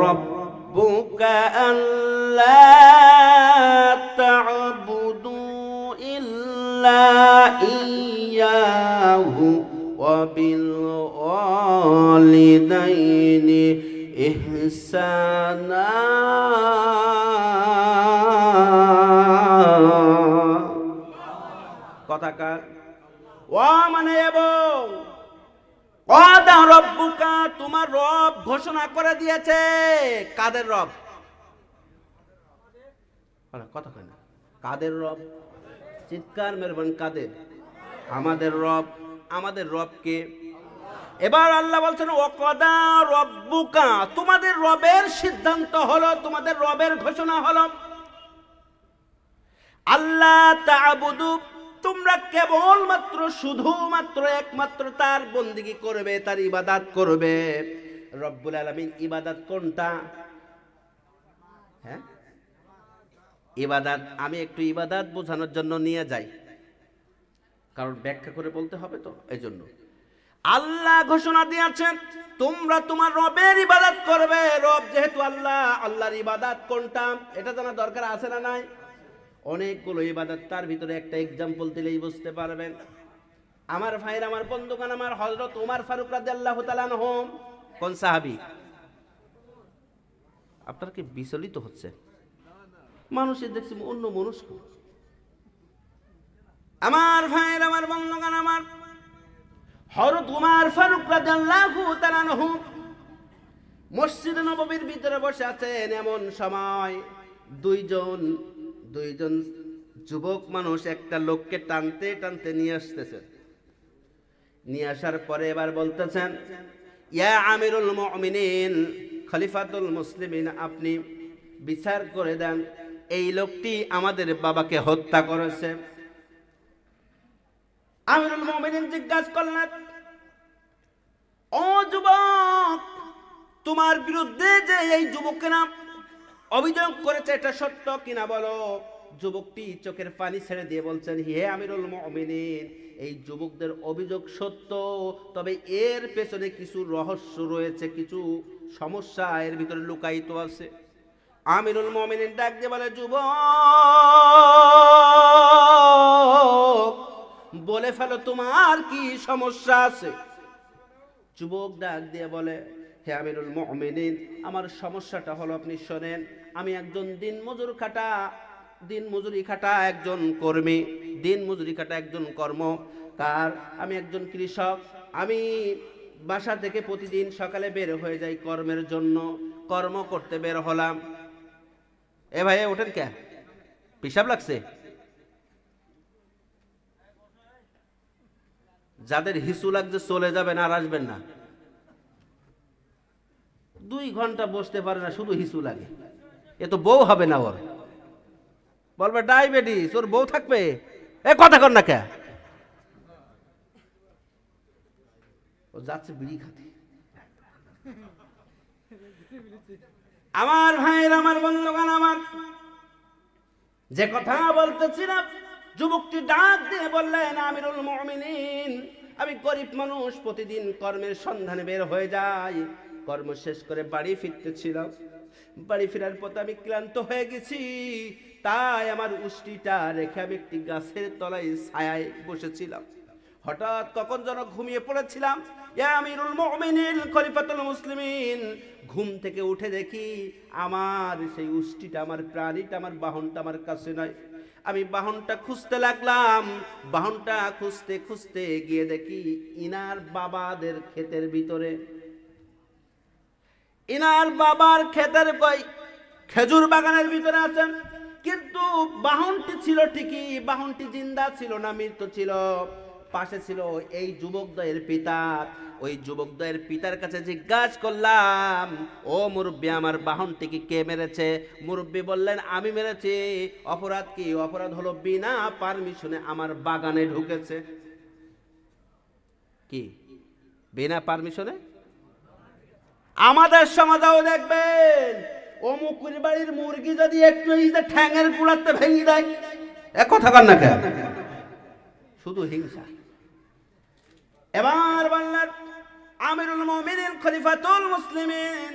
রাব্বুকা আল্লা তা'বুদু ইল্লা ইয়্যাহু ওয়া বিল ওয়ালিদাইনি ইহসানা। কথাকার ওয়া মানে এবং ওয়াদা রব্বুকা, তোমার রব ঘোষণা করে দিয়েছে। কাদের রব? কথা কয় না। কাদের রব? চিৎকার মেরবেন। কাদের? আমাদের রব। আমাদের রবকে এবার আল্লাহ বলছেন ওয়াকাদা রব্বুকা, তোমাদের রবের সিদ্ধান্ত হলো, তোমাদের রবের ঘোষণা হলো, আল্লাহ তা'বুদু, তোমরা কেবলমাত্র শুধুমাত্র একমাত্র তার বন্দেগী করবে, তার ইবাদত করবে। রব্বুল আলামিন ইবাদত কোনটা? হ্যাঁ, ইবাদত। আমি একটু ইবাদত বোঝানোর জন্য নিয়ে যাই, কারণ ব্যাখ্যা করে বলতে হবে তো, এই জন্য। আল্লাহ ঘোষণা দিয়েছেন তোমরা তোমার রবের ইবাদত করবে। রব যেহেতু আল্লাহ, আল্লাহর ইবাদত কোনটা এটা জানা দরকার আছে না নাই? অনেকগুলো ইবাদত, তার ভিতরে একটা এক্সাম্পল দিলেই বুঝতে পারবেন। আমার ভাইরা, আমার বন্ধুগণ, আমার হযরত ওমর ফারুক রাদিয়াল্লাহু তাআলা আনহু কোন সাহাবী? আপনারা কি বিচলিত হচ্ছে? মানুষের দেখছি অন্য মনস্ক। আমার ভাইরা, আমার বন্ধুগণ, আমার হযরত ওমর ফারুক রাদিয়াল্লাহু তাআলা আনহু মসজিদে নববীর ভিতরে বসে আছেন। এমন সময় দুইজন যুবক মানুষ একটা লোককে টানতে টানতে নিয়ে আসতেছেন। নিয়ে আসার পরে এবার বলতেছেন, ইয়া আমিরুল মুমিনিন, খলিফাতুল মুসলিমিন, আপনি বিচার করে দেন, এই লোকটি আমাদের বাবাকে হত্যা করেছে। আমিরুল মুমিনিন জিজ্ঞাসা করলেন, ও যুবক, তোমার বিরুদ্ধে যে এই যুবকেরা অভিযোগ করেছে এটা সত্য কিনা বলো। যুবকটি চোখের পানি ছেড়ে দিয়ে বলছেন, হে আমিরুল মুমিনিন, এই যুবকদের অভিযোগ সত্য, তবে এর পেছনে কিছু রহস্য রয়েছে, কিছু সমস্যা এর ভিতরে লুকায়িত আছে। আমিরুল মুমিনিন ডাক দিয়ে বলে, যুবক বলে ফেলো তোমার কি সমস্যা আছে। যুবক ডাক দিয়ে বলে, হে আমিরুল মুমিনিন, আমার সমস্যাটা হলো, আপনি শোনেন, আমি একজন দিনমজুরি খাটা একজন কর্মী, দিনমজুরি খাটা একজন কর্মকার, আমি একজন কৃষক। আমি বাসা থেকে প্রতিদিন সকালে বের হয়ে যাই কর্মের জন্য, কর্ম করতে বের হলাম। এ ভাই ওঠেন, কে পিশাব লাগছে? যাদের হিসু লাগছে চলে যাবেন, আর আসবেন না। 2 ঘন্টা বসতে পারে না, শুধু হিসু লাগে। এ তো বউ হবে না, ওর বলবে ডায়াবেটিস, ওর বউ থাকবে। এ কথা কর না, কে ও যাচ্ছে বিড়ি খাতে। আমার ভাইয়ের, আমার বন্ধুগণ, আমার যে কথা বলতেছিলাম, যুবকটি ডাক দিয়ে বললেন, আমিরুল মুমিনিন, আমি গরিব মানুষ, প্রতিদিন কর্মের সন্ধানে বের হয়ে যাই, কর্ম শেষ করে বাড়ি ফিরতেছিলাম। বাড়ি ফেরার পথে আমি ক্লান্ত হয়ে গেছি, তাই আমার উষ্টিটা রেখে আমি একটি গাছের তলায় ছায়ায় বসেছিলাম। হঠাৎ কখন যেন ঘুমিয়ে পড়েছিলাম। ইয়া আমিরুল মুমিনিন, খলিফাতুল মুসলিমিন, ঘুম থেকে উঠে দেখি আমার সেই উষ্টিটা, আমার প্রাণীটা, আমার বাহনটা আমার কাছে নয়। আমি বাহনটা খুঁজতে লাগলাম। বাহনটা খুঁজতে খুঁজতে গিয়ে দেখি ইনার বাবাদের ক্ষেতের ভিতরে, ইনার বাবার ক্ষেতের খেজুর বাগানের ভিতরে আছেন। কিন্তু বাহনটি ছিল ঠিকই, বাহনটি জিন্দা ছিল না, মৃত ছিল। পাশে ছিল এই যুবকদ্বয়ের পিতা। ওই যুবকদ্বয়ের পিতার কাছে জিজ্ঞাসা করলাম, ও মুরব্বী, আমার বাহনটিকে কে মেরেছে? মুরব্বী বললেন, আমি মেরেছি। অপরাধ কি? অপরাধ হলো বিনা পারমিশনে আমার বাগানে ঢুকেছে। কি বিনা পারমিশনে? আমাদের সমাজেও দেখবেন অমুকের বাড়ির মুরগি যদি একটু ঠ্যাঙের গুড়াতে ভেঙে দেয়, এক কথা কর না, কেন শুধু হিংসা। এবার বললেন, আমিরুল মুমিনিন, খলিফাতুল মুসলিমিন,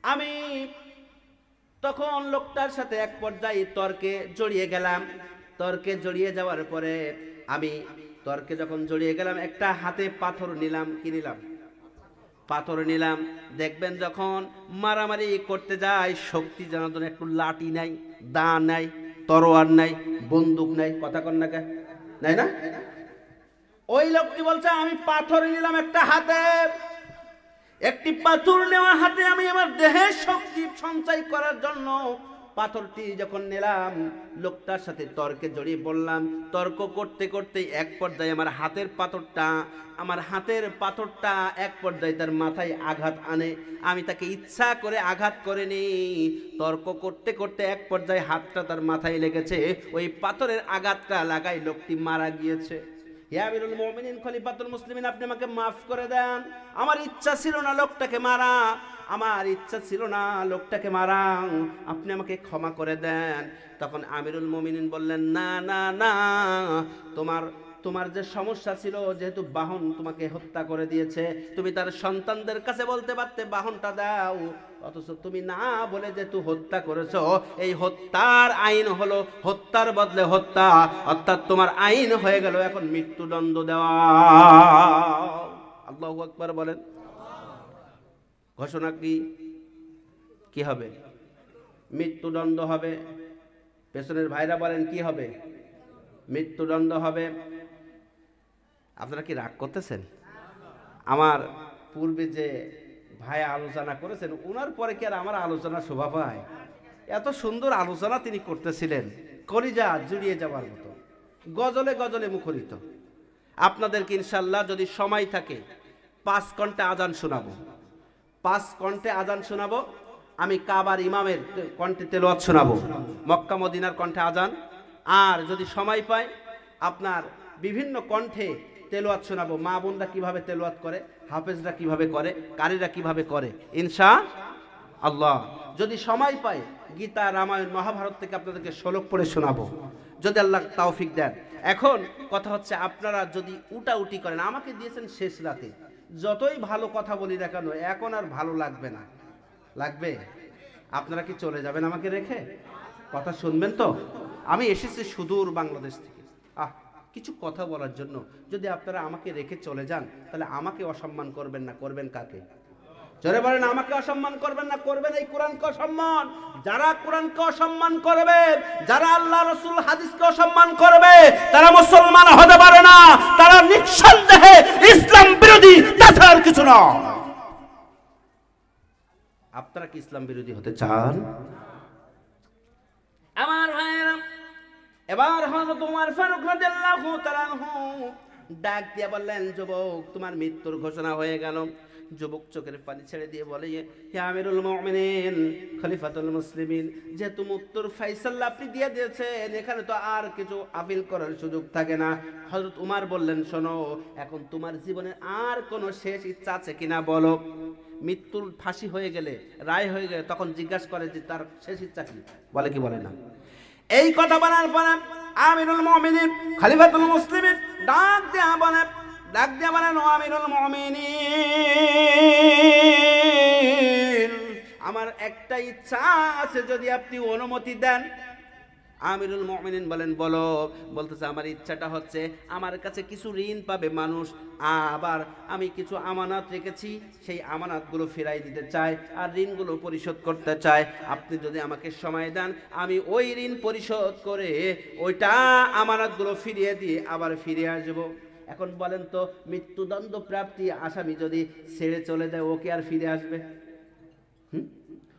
আমি তখন লোকটার সাথে এক পর্যায়ে তর্কে জড়িয়ে গেলাম। তর্কে জড়িয়ে যাওয়ার পরে আমি তর্কে যখন জড়িয়ে গেলাম, একটা হাতে পাথর নিলাম। কি নিলাম? পাথর নিলাম। দেখবেন যখন মারামারি করতে যায়, শক্তি জানার একটু লাঠি নাই, দা নাই, তরোয়ার নাই, বন্দুক নাই, কথা কন না, কে নাই না? ওই লোকটি বলছে, আমি পাথর নিলাম একটা হাতে। একটি পাথর নেওয়া হাতে আমি আমার দেহের শক্তি সঞ্চয় করার জন্য পাথরটি যখন নিলাম, লোকটার সাথে তর্কে জড়িয়ে বললাম। তর্ক করতে করতে এক পর্যায়ে আমার হাতের পাথরটা এক পর্যায়ে তার মাথায় আঘাত আনে। আমি তাকে ইচ্ছা করে আঘাত করিনি। তর্ক করতে করতে এক পর্যায়ে হাতটা তার মাথায় লেগেছে। ওই পাথরের আঘাতটা লাগাই লোকটি মারা গিয়েছে। ইয়া আমিরুল মুমিনিন, খলিফাতুল মুসলিমিন, আপনি আমাকে মাফ করে দেন। আমার ইচ্ছা ছিল না লোকটাকে মারা, আমার ইচ্ছা ছিল না লোকটাকে মারা, আপনি আমাকে ক্ষমা করে দেন। তখন আমিরুল মুমিনিন বললেন, না না না, তোমার যে সমস্যা ছিল, যেহেতু বাহন তোমাকে হত্যা করে দিয়েছে, তুমি তার সন্তানদের কাছে বলতে পারতে বাহনটা দাও, অথচ তুমি না বলে যেহেতু হত্যা করেছো, এই হত্যার আইন হলো হত্যার বদলে হত্যা, অর্থাৎ তোমার আইন হয়ে গেল এখন মৃত্যুদণ্ড দেওয়া। আল্লাহু আকবার বলেন। ঘোষণা কি হবে? মৃত্যুদণ্ড হবে। পেছনের ভাইরা বলেন কি হবে? মৃত্যুদণ্ড হবে। আপনারা কি রাগ করতেছেন? আমার পূর্বে যে ভাই আলোচনা করেছেন, ওনার পরে কি আর আমার আলোচনা শোভা পায়? এত সুন্দর আলোচনা তিনি করতেছিলেন, কলিজা জুড়িয়ে যাওয়ার মতো, গজলে গজলে মুখরিত। আপনাদেরকে ইনশাল্লাহ যদি সময় থাকে 5 কণ্ঠে আজান শোনাবো, 5 কণ্ঠে আজান শোনাবো। আমি কাবার ইমামের কণ্ঠে তেলাওয়াত শোনাবো, মক্কা মদিনার কণ্ঠে আজান। আর যদি সময় পাই আপনার বিভিন্ন কণ্ঠে তেলাওয়াত শোনাবো, মা বোনরা কিভাবে তেলাওয়াত করে, হাফেজরা কিভাবে করে, কারীরা কিভাবে করে, ইনশাআল্লাহ। যদি সময় পাই গীতা, রামায়ণ, মহাভারত থেকে আপনাদেরকে শ্লোক পড়ে শোনাবো, যদি আল্লাহ তৌফিক দেন। এখন কথা হচ্ছে, আপনারা যদি উটাউটি করেন, আমাকে দিয়েছেন শেষ রাতে, যতই ভালো কথা বলি না কেন এখন আর ভালো লাগবে না। লাগবে? আপনারা কি চলে যাবেন আমাকে রেখে? কথা শুনবেন তো? আমি এসেছি সুদূর বাংলাদেশ থেকে কিছু কথা বলার জন্য। যদি আপনারা আমাকে রেখে চলে যান তাহলে আমাকে অসম্মান করবেন না, করবেন কাকে? জোরে বলেন, আমাকে অসম্মান করবেন না, করবেন এই কোরআনকে অসম্মান। যারা কোরআনকে অসম্মান করবে, যারা আল্লাহ রাসূল হাদিসকে অসম্মান করবে, তারা মুসলমান হতে পারে না, তারা নিঃসন্দেহে ইসলাম বিরোধী, তাছাড়া কিছু না। আপনারা কি ইসলাম বিরোধী হতে চান? আমার ভাইয়েরা, এবার হযরত ওমর ফারুক রাদিয়াল্লাহু তাআলা আনহু ডাক দিয়ে বললেন, যুবক তোমার মৃত্যুর ঘোষণা হয়ে গেল। যুবক চোখের পানি ছেড়ে দিয়ে বলে, হে আমিরুল মুমিনিন, খলিফাতুল মুসলিমিন, যেহেতু মৃত্যুর ফয়সালা আপনি দিয়ে দিয়েছেন, এখানে তো আর কিছু আপিল করার সুযোগ থাকে না। হযরত উমর বললেন, শোনো, এখন তোমার জীবনে আর কোনো শেষ ইচ্ছা আছে কিনা বলো। মৃত্যুর ফাঁসি হয়ে গেলে, রায় হয়ে গেলে তখন জিজ্ঞাসা করে যে তার শেষ ইচ্ছা কি, বলে কি বলে না? এই কথা বলার পরে আমিরুল মুমিনিন, খলিফাতুল মুসলিমিন ডাক দিয়া বলেন, ও আমিরুল মুমিনিন, আমার একটা ইচ্ছা আছে, যদি আপনি অনুমতি দেন। আমিরুল মুমিনিন বলেন, বলো। বলতেছে, আমার ইচ্ছাটা হচ্ছে, আমার কাছে কিছু ঋণ পাবে মানুষ, আবার আমি কিছু আমানত রেখেছি, সেই আমানতগুলো ফিরাই দিতে চাই, আর ঋণগুলো পরিশোধ করতে চাই। আপনি যদি আমাকে সময় দেন, আমি ওই ঋণ পরিশোধ করে ওইটা আমানতগুলো ফিরিয়ে দিয়ে আবার ফিরে আসবো। এখন বলেন তো, মৃত্যুদণ্ড প্রাপ্তি আসামি যদি ছেড়ে চলে যায়, ওকে আর ফিরে আসবে?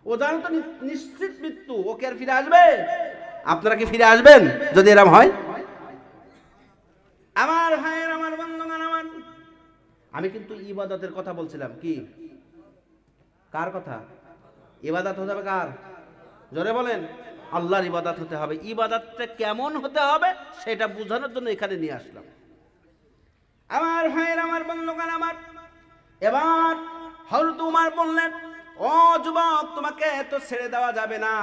ও জানো তো নিশ্চিত মৃত্যু, ওকে আর ফিরে আসবে? আপনারা কি ফিরে আসবেন যদি এরকম হয়? আমার ভাইয়ের, আমার বন্ধুগণ, আমার, আমি কিন্তু ইবাদতের কথা বলছিলাম। কি? কার কথা? ইবাদত হতে হবে কার? জোরে বলেন, আল্লাহর ইবাদত হতে হবে। ইবাদতটা কেমন হতে হবে সেটা বোঝানোর জন্য এখানে নিয়ে আসলাম। আমার ভাইয়ের, আমার বন্ধুগণ, আমার, এবার হযরত উমর বললেন, ও যুবক, তোমাকে তো ছেড়ে দেওয়া যাবে না,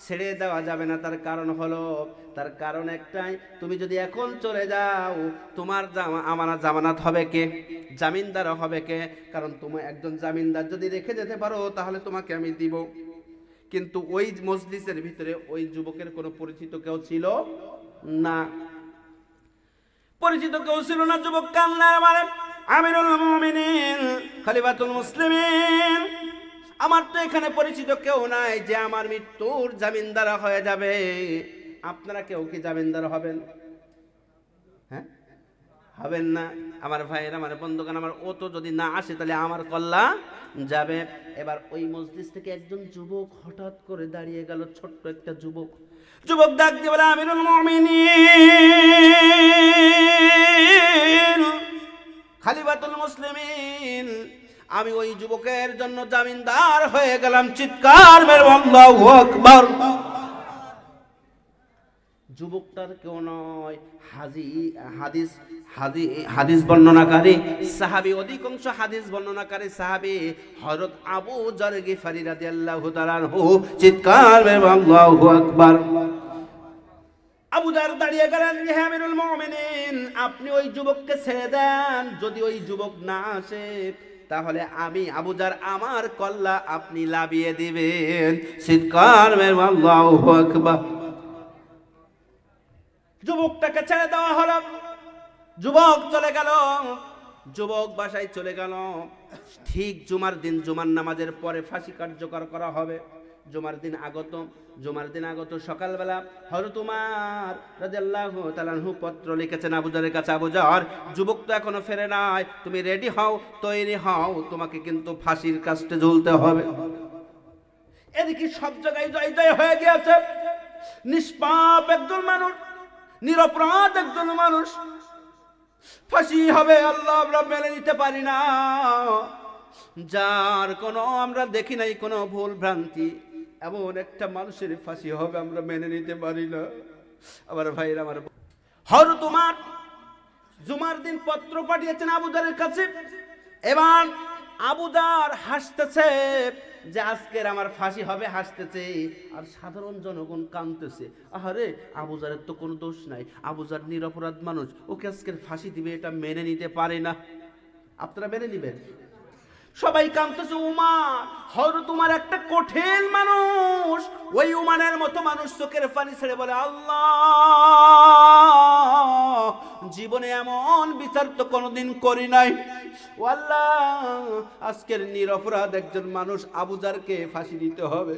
ছেড়ে দেওয়া যাবে না। তার কারণ হলো, তার কারণ একটাই, তুমি যদি এখন চলে যাও, তোমার জামানত হবে কে? জামিনদার হবে কে? কারণ তুমি একজন জামিনদার যদি রেখে যেতে পারো তাহলে তোমাকে আমি দিব। কিন্তু ওই মজলিসের ভিতরে ওই যুবকের কোনো পরিচিত কেউ ছিল না, পরিচিত কেউ ছিল না। যুবক কান্নার মানে, আমিরুল মুমিনিন, খলিফাতুল মুসলিমিন, আমার তো এখানে পরিচিত কেউ নাই যে আমার মৃত্যুর জামিনদার হয়ে যাবে। আপনারা কেউ কি জামিনদার হবেন? হ্যাঁ, হবেন না। আমার ভাইয়ের, আমার বন্ধুগণ, আমার, ও তো যদি না আসে তাহলে আমার কল্লা যাবে। এবার ওই মজলিস থেকে একজন যুবক হঠাৎ করে দাঁড়িয়ে গেল, ছোট্ট একটা যুবক। যুবক ডাক দিয়ে বলে, আমিরুল মুমিনিন, খলিফাতুল মুসলিমিন, আমি ওই যুবকের জন্য জামিনদার হয়ে গেলাম। চিৎকার মেরে আল্লাহু আকবার। যুবকটার কেউ নয়, হাদিস বর্ণনাকারী সাহাবী, অধিকাংশ হাদিস বর্ণনাকারী সাহাবী হযরত আবু যর গিফারি রাদিয়াল্লাহু তাআলা আনহু। চিৎকার মেরে আল্লাহু আকবার। আবু যর দাঁড়িয়ে গেলেন, হে আমিরুল মুমিনিন, আপনি ওই যুবককে ছেড়ে দেন। যদি ওই যুবক না আসে তাহলে আমি আবু যর, আমার কল্লা আপনি লাভিয়ে দিবেন। চিৎকার মেরে আল্লাহু আকবার। যুবকটাকে ছেড়ে দেওয়া হলো। যুবক চলে গেল, যুবক বাসায় চলে গেল। ঠিক জুমার দিন, জুমার নামাজের পরে ফাঁসি কার্যকর করা হবে। জুমার দিন আগত সকালবেলা হযরত উমর রাদিয়াল্লাহু তাআলা আনহু পত্র লিখেছেন আবু যরের কাছে, আবু যর, যুবক তো এখনো ফেরে নাই, তুমি রেডি হও, তৈরি হও, তোমাকে কিন্তু ফাঁসির কাস্টে ঝুলতে হবে। এদিকে সব জায়গায় জয় জয় হয়ে গিয়েছে। নিষ্পাপ একজন মানুষ, নিরপরাধ একজন মানুষ ফাঁসি হবে আল্লাহ আমরা মেনে নিতে পারি না। যার কোনো আমরা দেখি নাই কোনো ভুল ভ্রান্তি, এমন একটা মানুষের ফাঁসি হবে আমরা মেনে নিতে পারি না। আমার ভাইয়ের আমার তোমার জুমার দিন পত্র পাঠিয়েছেন আবু জারের কাছে। এবার আবু জার হাসতেছে যে আজকের আমার ফাঁসি হবে, হাসতেছে। আর সাধারণ জনগণ কাঁদতেছে, আহারে আবু জারের তো কোনো দোষ নাই, আবু জার নিরপরাধ মানুষ, ওকে আজকের ফাঁসি দিবে, এটা মেনে নিতে পারে না। আপনারা মেনে নিবেন? সবাই কাঁদতেছে। উমার তোমার একটা কঠিন মানুষ, ওই উমানের মতো মানুষ চোখের পানি ছেড়ে বলে, আল্লাহ জীবনে এমন বিচার তো কোনোদিন করি নাই। ও আল্লাহ, আজকের নিরপরাধ একজন মানুষ আবু জারকে ফাঁসি দিতে হবে।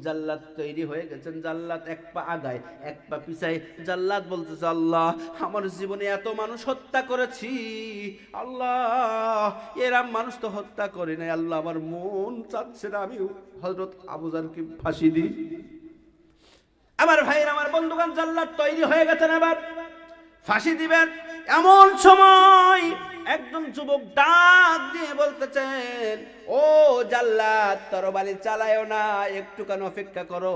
জাল্লাদ তৈরি হয়ে গেছেন, জাল্লাদ এক পা আগায় এক পা পিছায়। জাল্লাদ বলতেছে, আল্লাহ আমার জীবনে এত মানুষ হত্যা করেছি, আল্লাহ এরম মানুষ তো হত্যা করে নাই, আল্লাহ আমার মন চাচ্ছে না আমি হযরত আবু জারকে ফাঁসি দিই। আমার ভাইয়ের আমার বন্ধুগণ, জাল্লাদ তৈরি হয়ে গেছেন, এবার ফাঁসি দিবেন। এমন সময় একজন যুবক ডাক দিয়ে বলতেছেন, ও জাল্লাদ তরবারি চালায়ও না, একটুখানি অপেক্ষা করো,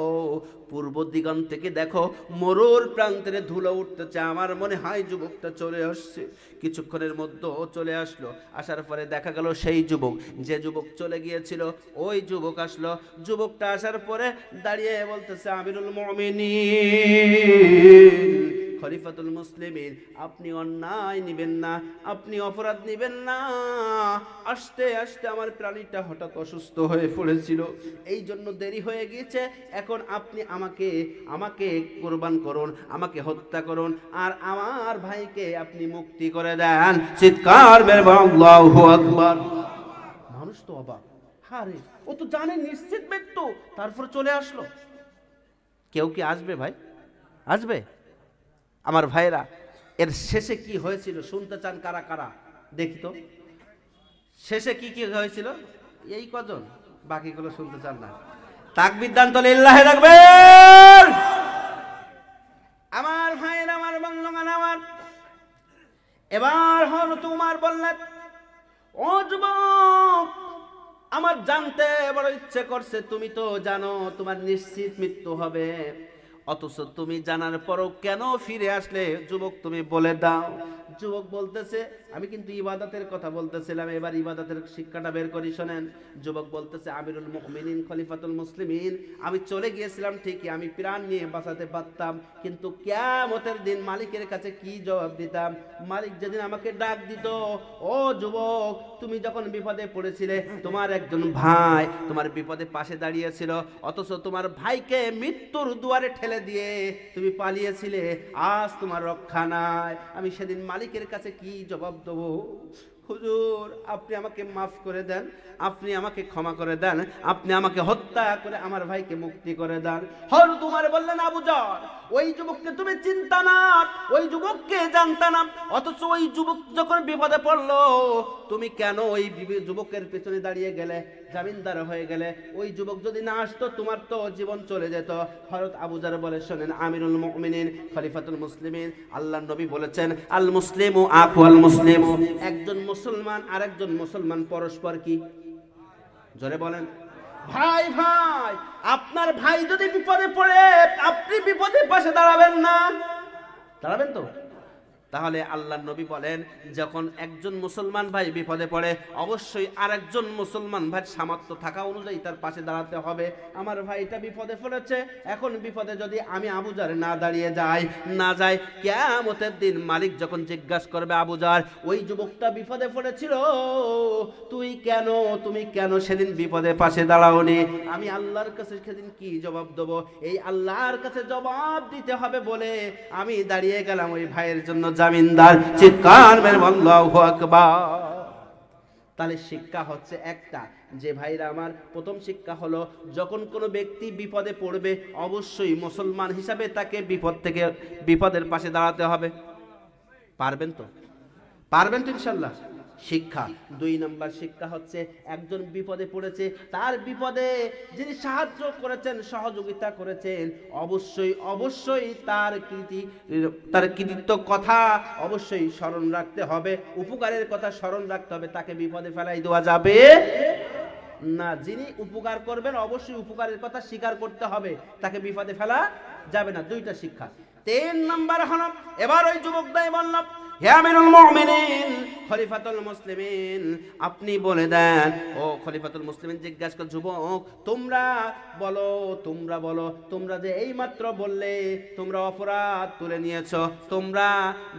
পূর্ব দিগন্ত থেকে দেখো মরুর প্রান্তের ধুলো উঠতেছে। আমার মনে হয় যুবকটা চলে আসছে। কিছুক্ষণের মধ্যে চলে আসলো। আসার পরে দেখা গেল সেই যুবক, যে যুবক চলে গিয়েছিল ওই যুবক আসলো। যুবকটা আসার পরে দাঁড়িয়ে বলতেছে, আমিরুল মুমিনিন খলিফাতুল মুসলিমিন, আপনি অন্যায় নিবেন না, আপনি অপরাধ নিবেন না। আস্তে আস্তে আমার প্রাণীটা হঠাৎ অসুস্থ হয়ে পড়েছিল, এই জন্য দেরি হয়ে গিয়েছে। এখন আপনি আমাকে কোরবান করুন, আমাকে হত্যা করুন, আর আমার ভাইকে আপনি মুক্তি করে দেন। চিৎকার বের আল্লাহু আকবার। মানুষ তো অবাক, আরে ও তো জানে নিশ্চিত মৃত্যু, তারপর চলে আসলো। কেউ কি আসবে ভাই? আসবে? আমার ভাইরা, এর শেষে কি হয়েছিল শুনতে চান কারা কারা? দেখি তো শেষে কি কি হয়েছিল। এই কজন, বাকিগুলো শুনতে চান না? তাকবীর দান তো লিল্লাহি রাখবেন। আমার ভাইরা আমার বন্ধুগণ আমার, এবার হযরত উমর বললেন, ও যুবক আমার জানতে বড় ইচ্ছে করছে, তুমি তো জানো তোমার নিশ্চিত মৃত্যু হবে, অথচ তুমি জানার পরও কেন ফিরে আসলে? যুবক তুমি বলে দাও। যুবক বলতেছে, আমি কিন্তু ইবাদতের কথা বলতেছিলাম, এবার ইবাদতের শিক্ষাটা বের করি শোনেন। যুবক বলতেছে, আমিরুল মুমিনিন খলিফাতুল মুসলিমিন, আমি চলে গিয়েছিলাম ঠিকই, আমি প্রাণ নিয়ে বাঁচাতে পারতাম, কিন্তু কিয়ামতের দিন মালিকের কাছে কি জবাব দিতাম? মালিক যেদিন আমাকে ডাক দিত, ও যুবক তুমি যখন বিপদে পড়েছিলে, তোমার একজন ভাই তোমার বিপদে পাশে দাঁড়িয়েছিল, অথচ তোমার ভাইকে মৃত্যুর দুয়ারে ঠেলে দিয়ে তুমি পালিয়েছিলে, আজ তোমার রক্ষা নাই, আমি সেদিন মালিকের কাছে কি জবাব দেবো? হুজুর আপনি আমাকে মাফ করে দেন, আপনি আমাকে ক্ষমা করে দেন, আপনি আমাকে হত্যা করে আমার ভাইকে মুক্তি করে দেন। হযরত উমর বললেন, আবু জার ওই যুবককে তুমি চিন্তা না, ওই যুবককে জানতা না, অথচ ওই যুবক যখন বিপদে পড়লো তুমি কেন ওই যুবকের পেছনে দাঁড়িয়ে গেলে, জামিনদার হয়ে গেলে? ওই যুবক যদি না আসতো তোমার তো জীবন চলে যেত। হযরত আবু জার বলে, শোনেন আমিরুল মুমিনিন খলিফাতুল মুসলিমিন, আল্লাহর নবী বলেছেন, আল মুসলিমু আখু আল মুসলিমু, একজন মুসলমান আর একজন মুসলমান পরস্পর কি? জোরে বলেন। ভাই ভাই, আপনার ভাই যদি বিপদে পড়ে আপনি বিপদের পাশে দাঁড়াবেন না? দাঁড়াবেন তো? তাহলে আল্লাহর নবী বলেন, যখন একজন মুসলমান ভাই বিপদে পড়ে অবশ্যই আরেকজন মুসলমান ভাই সামর্থ্য থাকা অনুযায়ী তার পাশে দাঁড়াতে হবে। আমার ভাইটা বিপদে পড়েছে, এখন বিপদে যদি আমি আবু জার না দাঁড়িয়ে যাই, কিয়ামতের দিন মালিক যখন জিজ্ঞাসা করবে, আবু জার ওই যুবকটা বিপদে পড়েছিল, তুমি কেন সেদিন বিপদে পাশে দাঁড়াওনি? আমি আল্লাহর কাছে সেদিন কি জবাব দেবো? এই আল্লাহর কাছে জবাব দিতে হবে বলে আমি দাঁড়িয়ে গেলাম ওই ভাইয়ের জন্য জামিনদার। চিৎকার মেরে আল্লাহু আকবার। তাহলে শিক্ষা হচ্ছে একটা, যে ভাইরা আমার, প্রথম শিক্ষা হলো যখন কোনো ব্যক্তি বিপদে পড়বে অবশ্যই মুসলমান হিসাবে তাকে বিপদের পাশে দাঁড়াতে হবে। পারবেন তো? পারবেন তো ইনশাআল্লাহ? শিক্ষা। 2 নাম্বার শিক্ষা হচ্ছে একজন বিপদে পড়েছে, তার বিপদে যিনি সাহায্য করেছেন, সহযোগিতা করেছেন, অবশ্যই অবশ্যই তার কৃতিত্ব কথা অবশ্যই স্মরণ রাখতে হবে, উপকারের কথা স্মরণ রাখতে হবে। তাকে বিপদে ফেলাই দেওয়া যাবে না। যিনি উপকার করবেন অবশ্যই উপকারের কথা স্বীকার করতে হবে, তাকে বিপদে ফেলা যাবে না। 2টা শিক্ষা। 3 নাম্বার হলো, এবার ওই যুবকটাই বলল, হে আমিরুল মুমিনিন, খলিফাতুল মুসলিমিন, আপনি বলে দেন। ও খলিফাতুল মুসলিমিন জিজ্ঞাসা করে, যুবক তোমরা বলো, তোমরা যে এই মাত্র বললে তোমরা অপরাধ তুলে নিয়েছো, তোমরা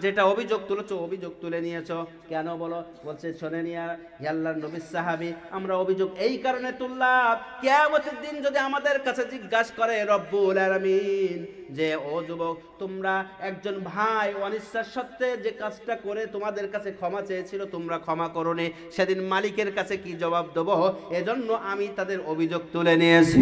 যেটা অভিযোগ তুলেছো অভিযোগ তুলে নিয়েছো, কেন বলো? বলছে, শোনেন ইয়া আল্লাহর নবীর সাহাবী, আমরা অভিযোগ এই কারণে তুললাম, কিয়ামতের দিন যদি আমাদের কাছে জিজ্ঞাসা করে রব্বুল আলামিন যে ও যুবক, তোমরা একজন ভাই অনিচ্ছার সত্ত্বে যে কাজটা করে তোমাদের কাছে ক্ষমা চেয়েছিল, তোমরা ক্ষমা করোনি, সেদিন মালিকের কাছে কি জবাব দেবো? এজন্য আমি তাদের অভিযোগ তুলে নিয়েছি।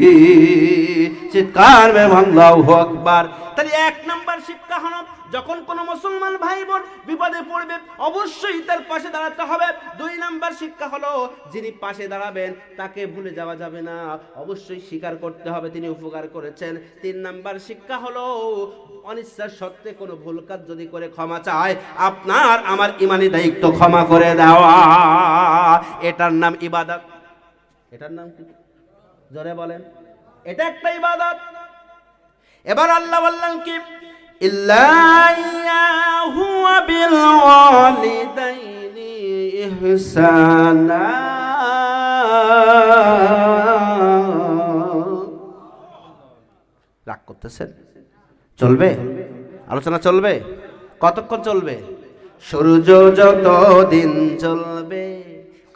চিৎকার মেরে আল্লাহু আকবার। তাহলে 1 নাম্বার শিক্ষা হলো, যখন কোনো মুসলমান ভাই বোন বিপদে পড়বে অবশ্যই তার পাশে দাঁড়াতে হবে। 2 নাম্বার শিক্ষা হলো, যিনি পাশে দাঁড়াবেন তাকে ভুলে যাওয়া যাবে না, অবশ্যই স্বীকার করতে হবে তিনি উপকার করেছেন। 3 নাম্বার শিক্ষা হলো, অনিচ্ছার সত্ত্বে কোনো ভুল কাজ যদি করে ক্ষমা চায়, আপনার আমার ইমানি দায়িত্ব ক্ষমা করে দেওয়া। এটার নাম ইবাদত। এটার নাম কি? জোরে বলেন। এটা একটা ইবাদত। এবার আল্লাহ বললেন কি, ইল্লাহু বিল ওয়ালিদাইনি ইহসানা। রাগ করতেছেন? চলবে আলোচনা? চলবে কতক্ষণ চলবে? সূর্য যত দিন চলবে,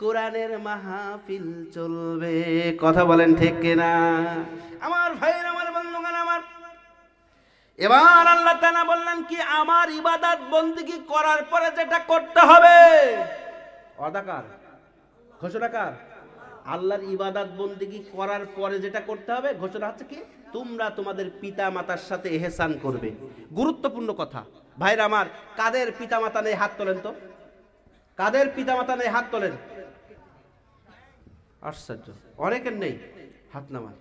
কোরআনের মাহফিল চলবে। কথা বলেন ঠিক কিনা? আমার ভাইয়ের, আমার বন্ধুগণ আমার, এবার আল্লাহ তাআলা বললেন কি, আমার ইবাদত বন্দেগী করার পরে যেটা করতে হবে, অদাকার ঘোষণাকার, আল্লাহর ইবাদত বন্দেগী করার পরে যেটা করতে হবে ঘোষণা হচ্ছে কি, তোমরা তোমাদের পিতা মাতার সাথে ইহসান করবে। গুরুত্বপূর্ণ কথা ভাইরা আমার। কাদের পিতা মাতা নেই হাত তোলেন তো? কাদের পিতা মাতা নেই হাত তোলেন? আশ্চর্য, অনেকের নেই, হাত নামান।